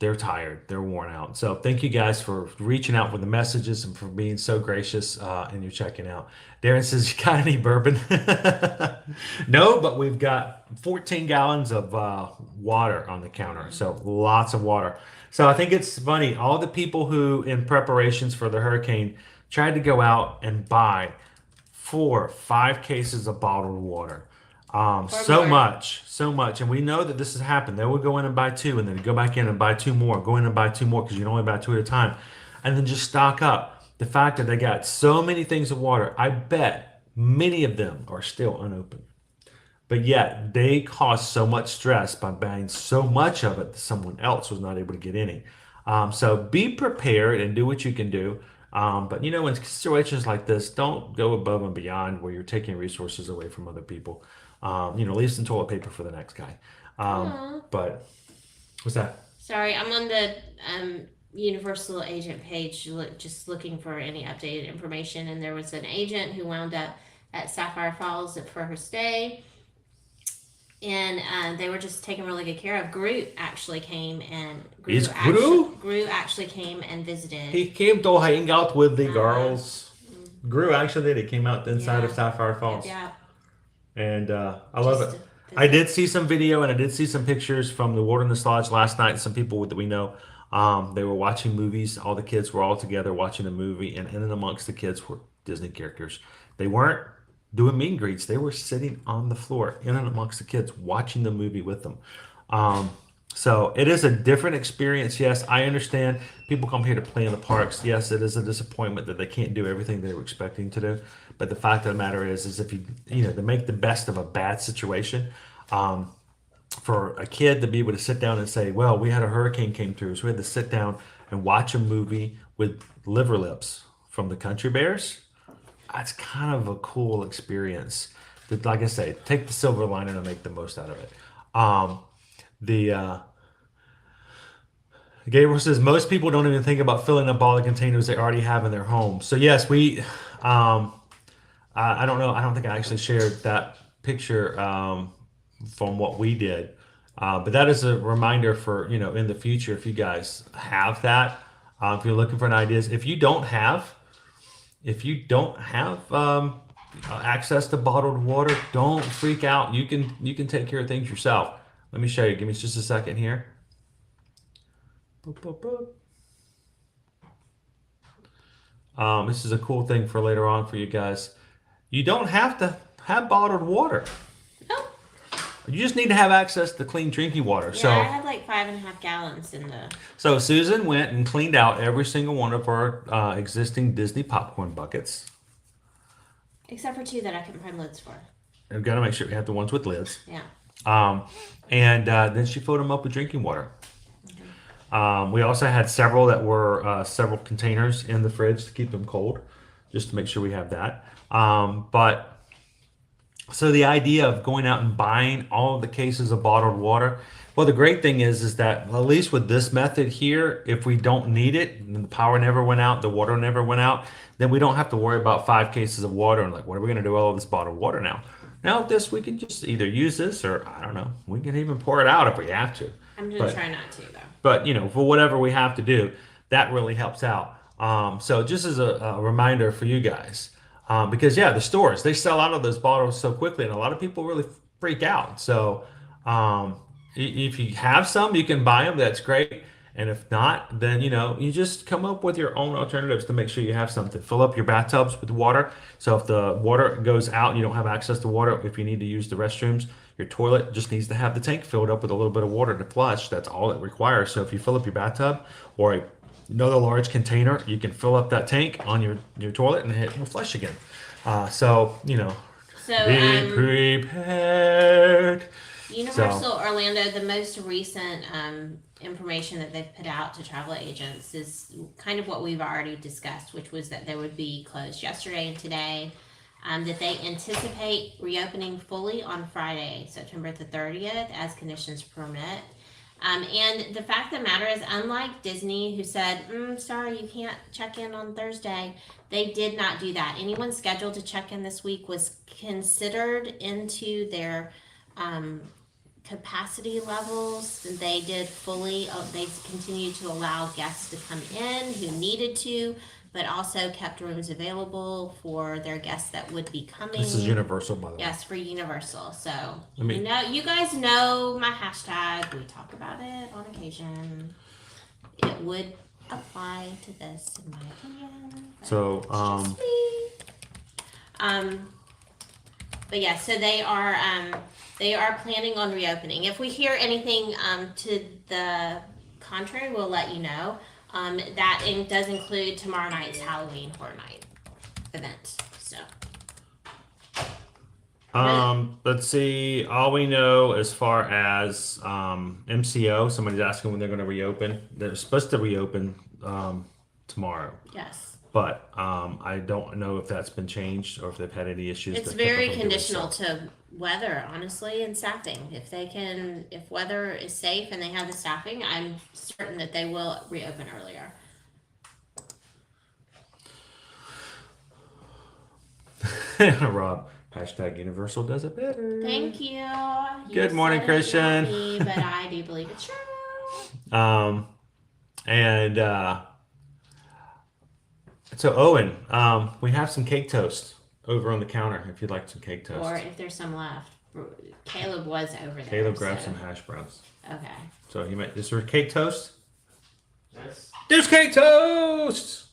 They're tired. They're worn out. So thank you guys for reaching out with the messages and for being so gracious and you're checking out. Darren says, you got any bourbon? No, but we've got 14 gallons of water on the counter. So lots of water. So I think it's funny. All the people who in preparations for the hurricane tried to go out and buy 4 or 5 cases of bottled water. So much. And we know that this has happened. They would go in and buy 2 and then go back in and buy 2 more, go in and buy 2 more because you can only buy 2 at a time. And then just stock up. The fact that they got so many things of water, I bet many of them are still unopened. But yet they caused so much stress by buying so much of it that someone else was not able to get any. So be prepared and do what you can do. But in situations like this, don't go above and beyond where you're taking resources away from other people. Leave some toilet paper for the next guy. But what's that? Sorry, I'm on the Universal agent page, just looking for any updated information. And there was an agent who wound up at Sapphire Falls for her stay. And they were just taken really good care of. Groot actually came and Groot actually came and visited. He came to hang out with the girls. Groot actually did. He came out the inside of Sapphire Falls. Yeah. And I love it. I did see some video and I did see some pictures from the Wilderness Lodge last night. Some people that we know, they were watching movies. All the kids were all together watching a movie, and in and amongst the kids were Disney characters. They weren't doing meet and greets. They were sitting on the floor in and amongst the kids watching the movie with them. So it is a different experience. Yes, I understand people come here to play in the parks. Yes, it is a disappointment that they can't do everything they were expecting to do. But the fact of the matter is if to make the best of a bad situation, for a kid to be able to sit down and say, well, we had a hurricane came through, so we had to sit down and watch a movie with liver lips from the Country Bears. That's kind of a cool experience. But like I say, take the silver lining and make the most out of it. Gabriel says most people don't even think about filling up all the containers they already have in their home. So yes, we. I don't know. I don't think I actually shared that picture from what we did, but that is a reminder for in the future if you guys have that. If you're looking for an ideas, if you don't have access to bottled water, don't freak out. You can take care of things yourself. Let me show you. Give me just a second here. Boop, boop, boop. This is a cool thing for later on for you guys. You don't have to have bottled water. No. You just need to have access to clean drinking water. Yeah, so I had like 5.5 gallons in the. So Susan went and cleaned out every single one of our existing Disney popcorn buckets. Except for 2 that I couldn't find lids for. I've got to make sure we have the ones with lids. Yeah. And then she filled them up with drinking water. We also had several that were several containers in the fridge to keep them cold, just to make sure we have that. But so the idea of going out and buying all of the cases of bottled water, well, the great thing is that at least with this method here, if we don't need it, and the power never went out, the water never went out, then we don't have to worry about 5 cases of water and like, what are we going to do with all this bottled water now? Now with this, we can just either use this or I don't know, we can even pour it out if we have to. I'm going to try not to though. But for whatever we have to do, that really helps out. So just as a reminder for you guys, because the stores, they sell out of those bottles so quickly and a lot of people really freak out. So if you have some, you can buy them. That's great. And if not, then, you just come up with your own alternatives to make sure you have something. Fill up your bathtubs with water. So if the water goes out, you don't have access to water. If you need to use the restrooms, your toilet just needs to have the tank filled up with a little bit of water to flush. That's all it requires. So if you fill up your bathtub or another large container, you can fill up that tank on your toilet and it will flush again. So be prepared. Universal Orlando, the most recent information that they've put out to travel agents is kind of what we've already discussed, which was that they would be closed yesterday and today, that they anticipate reopening fully on Friday, September the 30th, as conditions permit. And the fact of the matter is, unlike Disney, who said, sorry, you can't check in on Thursday, they did not do that. Anyone scheduled to check in this week was considered into their capacity levels. They did fully, they continued to allow guests to come in who needed to, but also kept rooms available for their guests that would be coming. This is Universal, by the way. Yes, for Universal. So, you guys know my hashtag. We talk about it on occasion. It would apply to this, in my opinion. So, but yeah, so they are planning on reopening. If we hear anything to the contrary, we'll let you know. That does include tomorrow night's Halloween Horror Night event. So, let's see. All we know as far as MCO, somebody's asking when they're going to reopen. They're supposed to reopen tomorrow. Yes. But I don't know if that's been changed or if they've had any issues. It's very conditional to weather, honestly, and staffing. If weather is safe and they have the staffing, I'm certain that they will reopen earlier. Rob, hashtag Universal does it better. Thank you. Good morning, Christian. Me, but I do believe it's true. So Owen, we have some cake toast over on the counter if you'd like some cake toast. Or if there's some left. Caleb was over there. Caleb grabbed some hash browns. Okay. So is there cake toast? Yes. There's cake toast!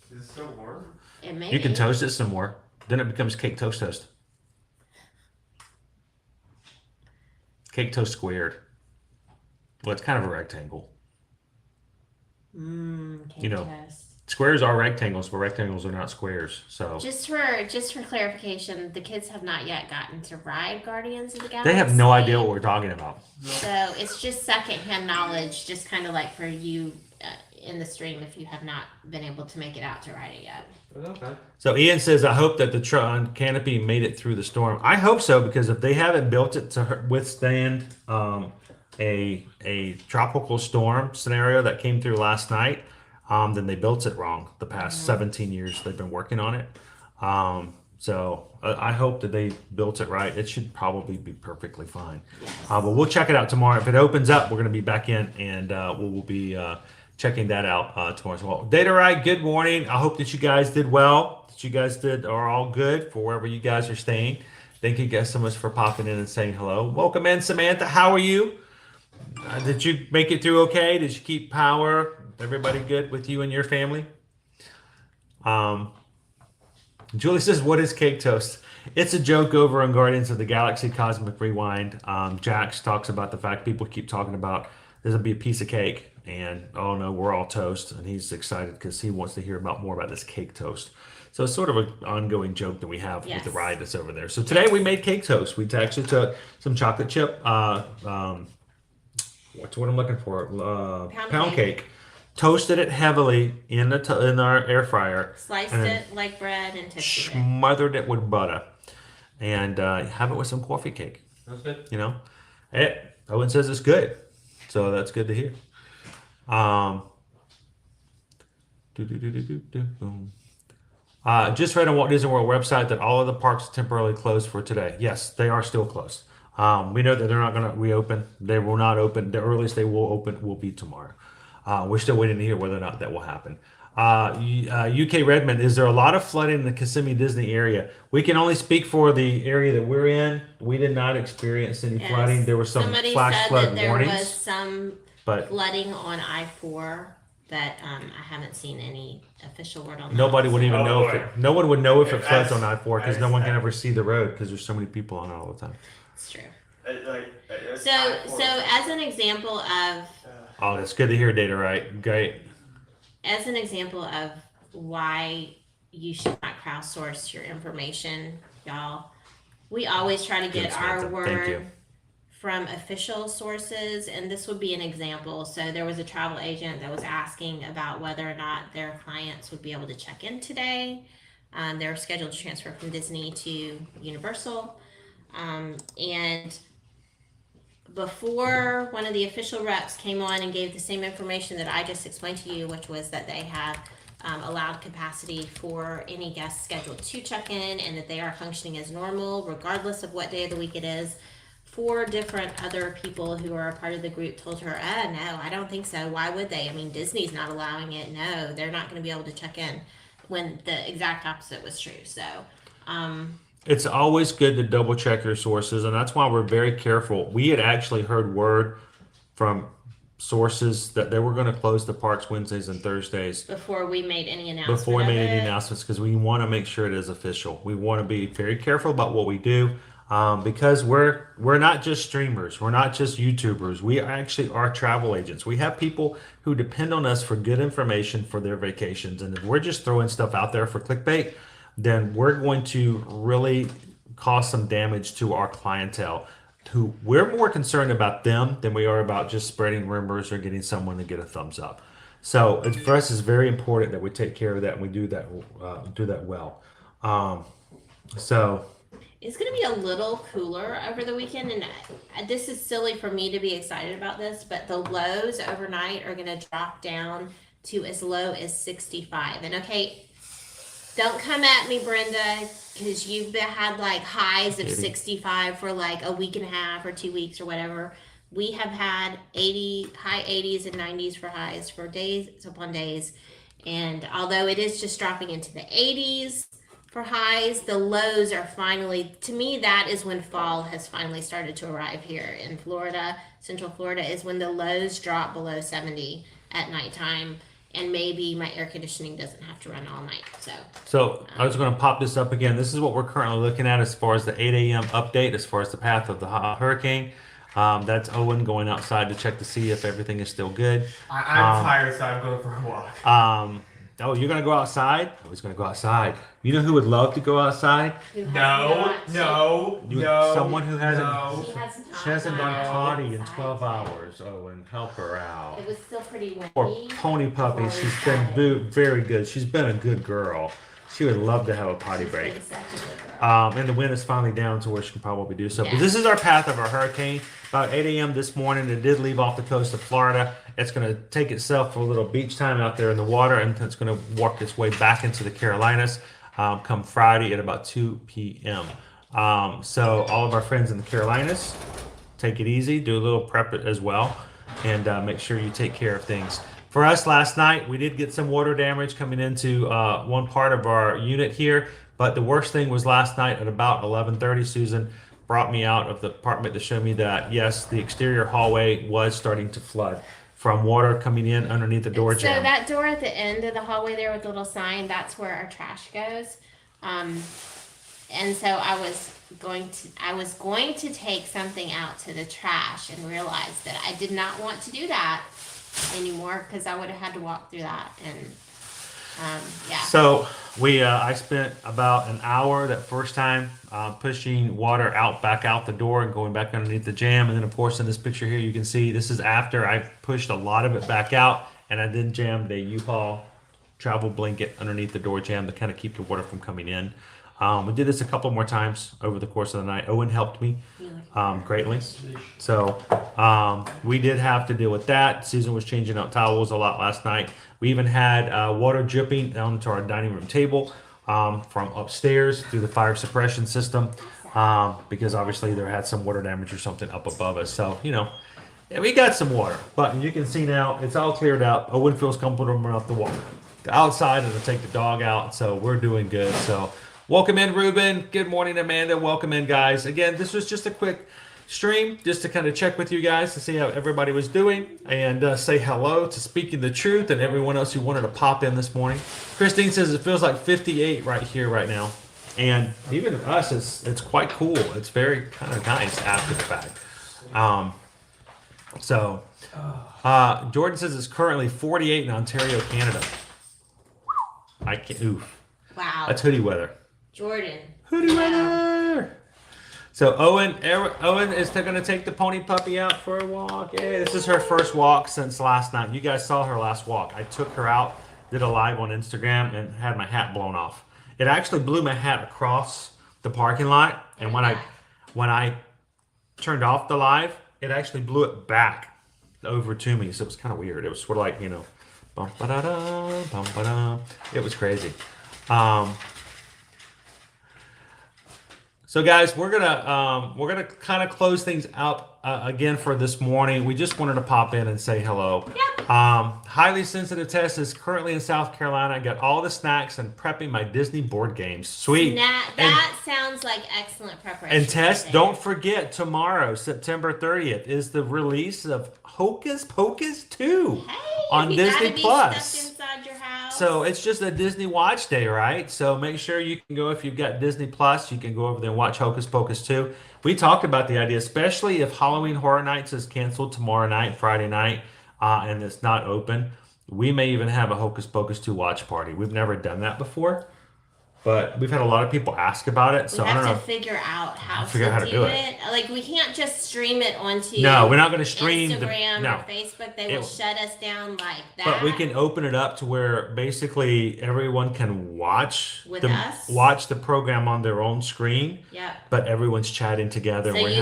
Is it still warm? It may You can be. toast it some more. Then it becomes cake toast toast. Cake toast squared. Well, it's kind of a rectangle. Cake toast. Squares are rectangles, but rectangles are not squares. So Just for clarification, the kids have not yet gotten to ride Guardians of the Galaxy. they have no idea what we're talking about. So it's just secondhand knowledge, just kind of like for you in the stream if you have not been able to make it out to ride it yet. Okay. So Ian says, I hope that the canopy made it through the storm. I hope so, because if they haven't built it to withstand a tropical storm scenario that came through last night, then they built it wrong. The past 17 years they've been working on it. So I hope that they built it right. It should probably be perfectly fine. Yes. But we'll check it out tomorrow. If it opens up, we're going to be back in, and we'll be checking that out tomorrow as well. Data Right, good morning. I hope that you guys did well. That you guys are all good for wherever you guys are staying. Thank you guys so much for popping in and saying hello. Welcome in, Samantha. How are you? Did you make it through okay? Did you keep power? Everybody good with you and your family? Julie says, what is cake toast? It's a joke over on Guardians of the Galaxy Cosmic Rewind. Jax talks about the fact people keep talking about there's going to be a piece of cake. And, oh no, we're all toast. And he's excited because he wants to hear more about this cake toast. So it's sort of an ongoing joke that we have with the ride that's over there. So today we made cake toast. We actually took some chocolate chip, what's what I'm looking for? Pound cake. Toasted it heavily in our air fryer. Sliced it like bread and toasted it. Smothered it with butter. And have it with some coffee cake. That's good. Owen says it's good. So that's good to hear. Just read on Walt Disney World website that all of the parks are temporarily closed for today. Yes, they are still closed. We know that they're not going to reopen. They will not open. The earliest they will open will be tomorrow. We're still waiting to hear whether or not that will happen. UK Redmond, is there a lot of flooding in the Kissimmee Disney area? We can only speak for the area that we're in. We did not experience any flooding. There was some flash flood warnings. There was some flooding on I-4 that I haven't seen any official word on. Nobody would even know no one would know if it floods on I-4 because no one can ever see the road because there's so many people on it all the time. It's true. So as an example of. Oh, that's good to hear, Data Right. Great. As an example of why you should not crowdsource your information, y'all, we always try to get our word from official sources, and this would be an example. So there was a travel agent that was asking about whether or not their clients would be able to check in today. They're scheduled to transfer from Disney to Universal, and before one of the official reps came on and gave the same information that I just explained to you, which was that they have allowed capacity for any guests scheduled to check in and that they are functioning as normal regardless of what day of the week it is. 4 different other people who are a part of the group told her, no, I don't think so. Why would they? I mean, Disney's not allowing it. No, they're not going to be able to check in, when the exact opposite was true. So it's always good to double check your sources, and that's why we're very careful. We had actually heard word from sources that they were going to close the parks Wednesdays and Thursdays before we made any announcement. Before we made any announcements, because we want to make sure it is official. We want to be very careful about what we do, because we're not just streamers, we're not just YouTubers. We actually are travel agents. We have people who depend on us for good information for their vacations, and if we're just throwing stuff out there for clickbait, then we're going to really cause some damage to our clientele, who we're more concerned about them than we are about just spreading rumors or getting someone to get a thumbs up. So for us, it's very important that we take care of that, and we do that well. So it's going to be a little cooler over the weekend, and this is silly for me to be excited about this, but the lows overnight are going to drop down to as low as 65. And okay, don't come at me, Brenda, because you've had like highs of 65 for like a week and a half or 2 weeks or whatever. We have had high 80s and 90s for highs for days upon days. And although it is just dropping into the 80s for highs, the lows are finally, to me, that is when fall has finally started to arrive here in Florida. Central Florida is when the lows drop below 70 at nighttime. And maybe my air conditioning doesn't have to run all night. So I was going to pop this up again. This is what we're currently looking at as far as the 8 a.m. update, as far as the path of the hurricane. That's Owen going outside to check to see if everything is still good. I'm tired, so I'm going for a walk. Oh, you're going to go outside? I was going to go outside. You know who would love to go outside? No. Someone who hasn't, No. she hasn't gone potty in 12 hours. Owen, help her out. It was still pretty windy. Poor pony puppy, she's been very good. She's been a good girl. She would love to have a potty break. And the wind is finally down to where she can probably do so. Yeah. But this is our path of our hurricane. About 8 a.m. this morning, it did leave off the coast of Florida. It's going to take itself for a little beach time out there in the water, and it's going to work its way back into the Carolinas come Friday at about 2 p.m. So all of our friends in the Carolinas, take it easy, do a little prep as well, and make sure you take care of things. For us last night, we did get some water damage coming into one part of our unit here, but the worst thing was last night at about 11:30, Susan brought me out of the apartment to show me that, yes, the exterior hallway was starting to flood from water coming in underneath the door jamb. So that door at the end of the hallway there with the little sign, that's where our trash goes. And so I was going to take something out to the trash and realized that I did not want to do that anymore, because I would have had to walk through that, and yeah. So I spent about an hour that first time pushing water back out the door and going back underneath the jamb, and then of course in this picture here you can see this is after I pushed a lot of it back out, and I then jammed a U-Haul travel blanket underneath the door jamb to kind of keep the water from coming in. We did this a couple more times over the course of the night. Owen helped me greatly. So we did have to deal with that. Susan was changing out towels a lot last night. We even had water dripping onto our dining room table from upstairs through the fire suppression system, because obviously there had some water damage or something up above us. So, we got some water. But you can see now it's all cleared up. Owen feels comfortable enough to walk outside and to take the dog out. So we're doing good. So welcome in, Ruben. Good morning, Amanda. Welcome in, guys. Again, this was just a quick stream just to kind of check with you guys to see how everybody was doing, and say hello to Speaking the Truth and everyone else who wanted to pop in this morning. Christine says it feels like 58 right here right now, and even us, it's quite cool. It's very kind of nice after the fact. Jordan says it's currently 48 in Ontario, Canada. I can't. Oof. Wow. That's hoodie weather. Jordan. Hoodie weather. So Owen is going to take the pony puppy out for a walk. Yeah, this is her first walk since last night. You guys saw her last walk. I took her out, did a live on Instagram, and had my hat blown off. It actually blew my hat across the parking lot. And when I turned off the live, it actually blew it back over to me. So it was kind of weird. It was sort of like, bum ba da da, bum ba da. It was crazy. So guys, we're gonna kind of close things out again for this morning. We just wanted to pop in and say hello. Yep. Highly sensitive test is currently in South Carolina. I got all the snacks and prepping my Disney board games. Sweet. That sounds like excellent preparation. And Tess, don't forget, tomorrow, September 30th, is the release of Hocus Pocus 2 on Disney Plus. Stuck inside your house. So it's just a Disney watch day, right? So make sure you can go, if you've got Disney Plus, you can go over there and watch Hocus Pocus 2. We talked about the idea, especially if Halloween Horror Nights is canceled tomorrow night, Friday night, and it's not open. We may even have a Hocus Pocus 2 watch party. We've never done that before, but we've had a lot of people ask about it. So I don't know. We have to figure out how to do it. Like, we can't just stream it onto No, we're not going to stream Instagram or Facebook. They will shut us down like that. But we can open it up to where basically everyone can watch the program on their own screen. Yeah. But everyone's chatting together. So we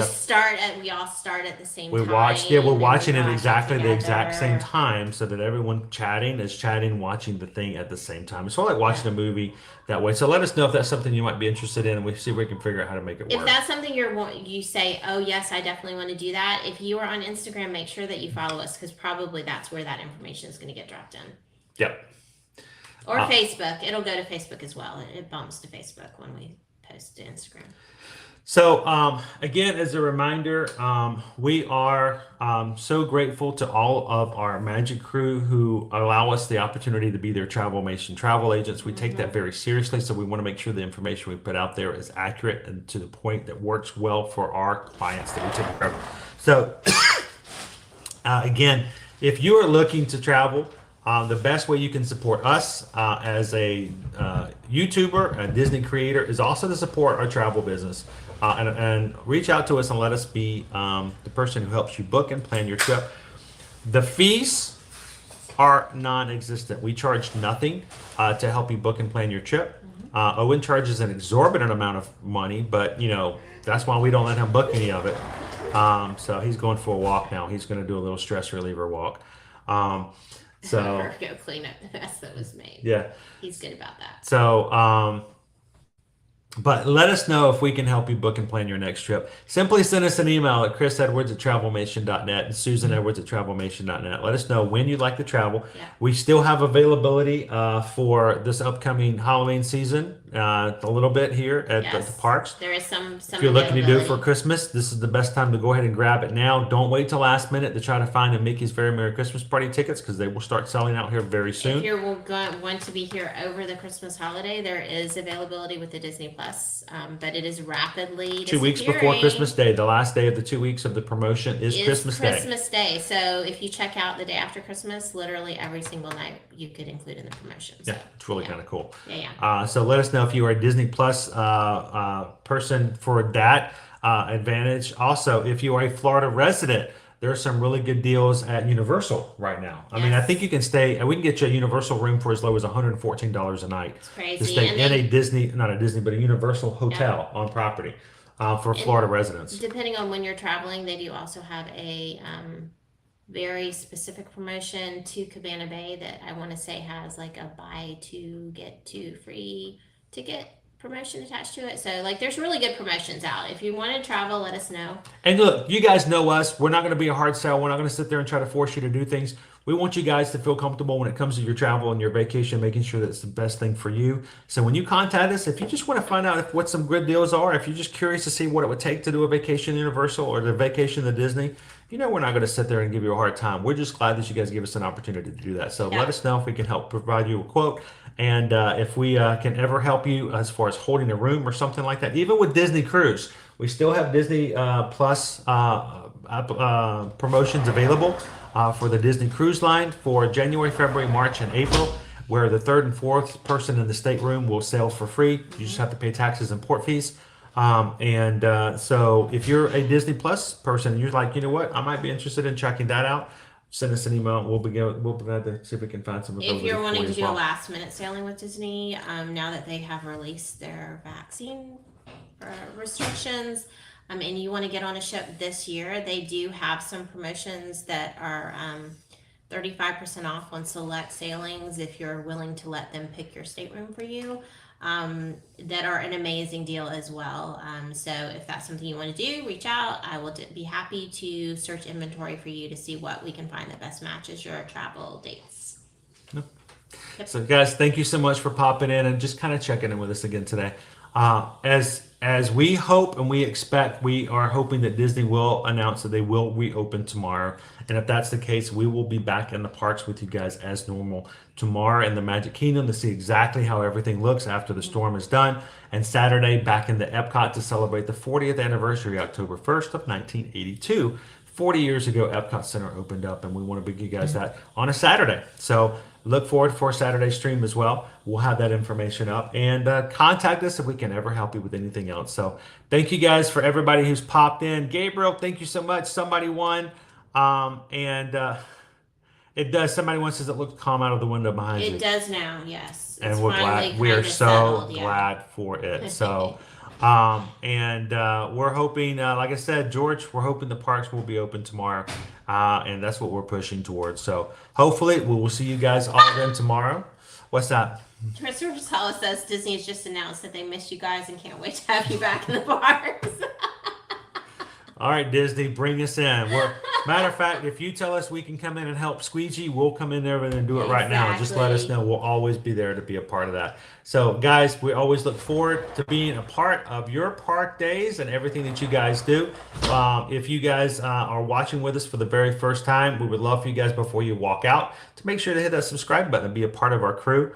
all start at the same time. We're watching it exactly the exact same time, so that everyone is chatting, watching the thing at the same time. It's sort of like watching a movie that way. So let us know if that's something you might be interested in, and we see if we can figure out how to make it work. If that's something you say, oh yes, I definitely want to do that. If you are on Instagram, make sure that you follow us, because probably that's where that information is going to get dropped in. Yep. Or Facebook. It'll go to Facebook as well. It bumps to Facebook when we post to Instagram. So again, as a reminder, we are so grateful to all of our magic crew who allow us the opportunity to be their Travelmation travel agents. We take that very seriously, so we want to make sure the information we put out there is accurate and to the point that works well for our clients that we take care of. So again, if you are looking to travel, the best way you can support us as a YouTuber, a Disney creator, is also to support our travel business. And reach out to us and let us be the person who helps you book and plan your trip. The fees are non-existent. We charge nothing to help you book and plan your trip. Owen charges an exorbitant amount of money, but that's why we don't let him book any of it. So he's going for a walk now. He's going to do a little stress reliever walk. Or go clean up the mess that was made. Yeah. He's good about that. So, but let us know if we can help you book and plan your next trip. Simply send us an email at chrisedwards@travelmation.net and susanedwards@travelmation.net. Let us know when you'd like to travel. Yeah. We still have availability for this upcoming Halloween season, a little bit here at the parks. There is some If you're looking to do it for Christmas, this is the best time to go ahead and grab it now. Don't wait till last minute to try to find a Mickey's Very Merry Christmas Party tickets, because they will start selling out here very soon. If you want to be here over the Christmas holiday, there is availability with the Disney Plus. But it is rapidly 2 weeks before Christmas Day. The last day of the 2 weeks of the promotion is Christmas Day. So if you check out the day after Christmas, literally every single night you could include in the promotion. So, yeah, it's really kind of cool. Yeah. So let us know if you are a Disney Plus person for that advantage. Also, if you are a Florida resident, there are some really good deals at Universal right now. I mean, I think you can stay, we can get you a Universal room for as low as $114 a night. It's crazy. To stay in a Disney, not a Disney, but a Universal hotel on property for Florida residents. Depending on when you're traveling, they do also have a very specific promotion to Cabana Bay that I want to say has like a buy two, get two free ticket promotion attached to it. So there's really good promotions out. If you want to travel, let us know. And look, you guys know us. We're not going to be a hard sell. We're not going to sit there and try to force you to do things. We want you guys to feel comfortable when it comes to your travel and your vacation, making sure that it's the best thing for you. So when you contact us, if you just want to find out what some good deals are, if you're just curious to see what it would take to do a vacation at Universal or the vacation to Disney, we're not going to sit there and give you a hard time. We're just glad that you guys give us an opportunity to do that. So let us know if we can help provide you a quote. And if we can ever help you as far as holding a room or something like that, even with Disney Cruise, we still have Disney Plus promotions available for the Disney Cruise Line for January, February, March, and April, where the third and fourth person in the stateroom will sail for free. You just have to pay taxes and port fees. So if you're a Disney Plus person and you're like, you know what, I might be interested in checking that out, send us an email. We'll be glad to see if we can find some. If you're wanting to do a last minute sailing with Disney, now that they have released their vaccine restrictions, and you want to get on a ship this year, they do have some promotions that are 35% off on select sailings if you're willing to let them pick your stateroom for you. That are an amazing deal as well. So if that's something you want to do, reach out. I will be happy to search inventory for you to see what we can find that best matches your travel dates. Yep. So guys, thank you so much for popping in and just kind of checking in with us again today. As we hope and we expect, we are hoping that Disney will announce that they will reopen tomorrow. And if that's the case, we will be back in the parks with you guys as normal tomorrow in the Magic Kingdom to see exactly how everything looks after the storm is done. And Saturday back in the Epcot to celebrate the 40th anniversary, October 1st of 1982. 40 years ago, Epcot Center opened up, and we want to bring you guys that on a Saturday. So look forward for Saturday stream as well. We'll have that information up, and contact us if we can ever help you with anything else. So thank you guys for everybody who's popped in. Gabriel, thank you so much. Somebody won. It does. Somebody once says it looks calm out of the window behind you. It does now, yes. And we're glad. We are so glad for it. So, we're hoping, like I said, George, we're hoping the parks will be open tomorrow. And that's what we're pushing towards. So hopefully we will see you guys all again tomorrow. What's that? Christopher Salas says Disney's just announced that they miss you guys and can't wait to have you back in the parks. All right, Disney, bring us in. Matter of fact, if you tell us we can come in and help Squeegee, we'll come in there and do it right now. Just let us know. We'll always be there to be a part of that. So, guys, we always look forward to being a part of your park days and everything that you guys do. If you guys are watching with us for the very first time, we would love for you guys, before you walk out, to make sure to hit that subscribe button and be a part of our crew.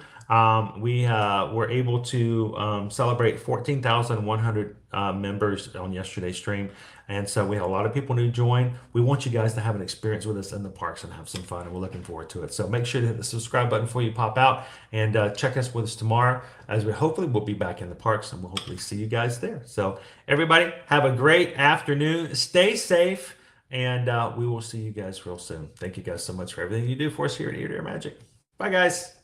We were able to celebrate 14,100 members on yesterday's stream. And so we had a lot of people new join. We want you guys to have an experience with us in the parks and have some fun, and we're looking forward to it. So make sure to hit the subscribe button before you pop out, and check us with us tomorrow, as we hopefully will be back in the parks, and we'll hopefully see you guys there. So everybody, have a great afternoon. Stay safe, and we will see you guys real soon. Thank you guys so much for everything you do for us here at Ear to Ear Magic. Bye, guys.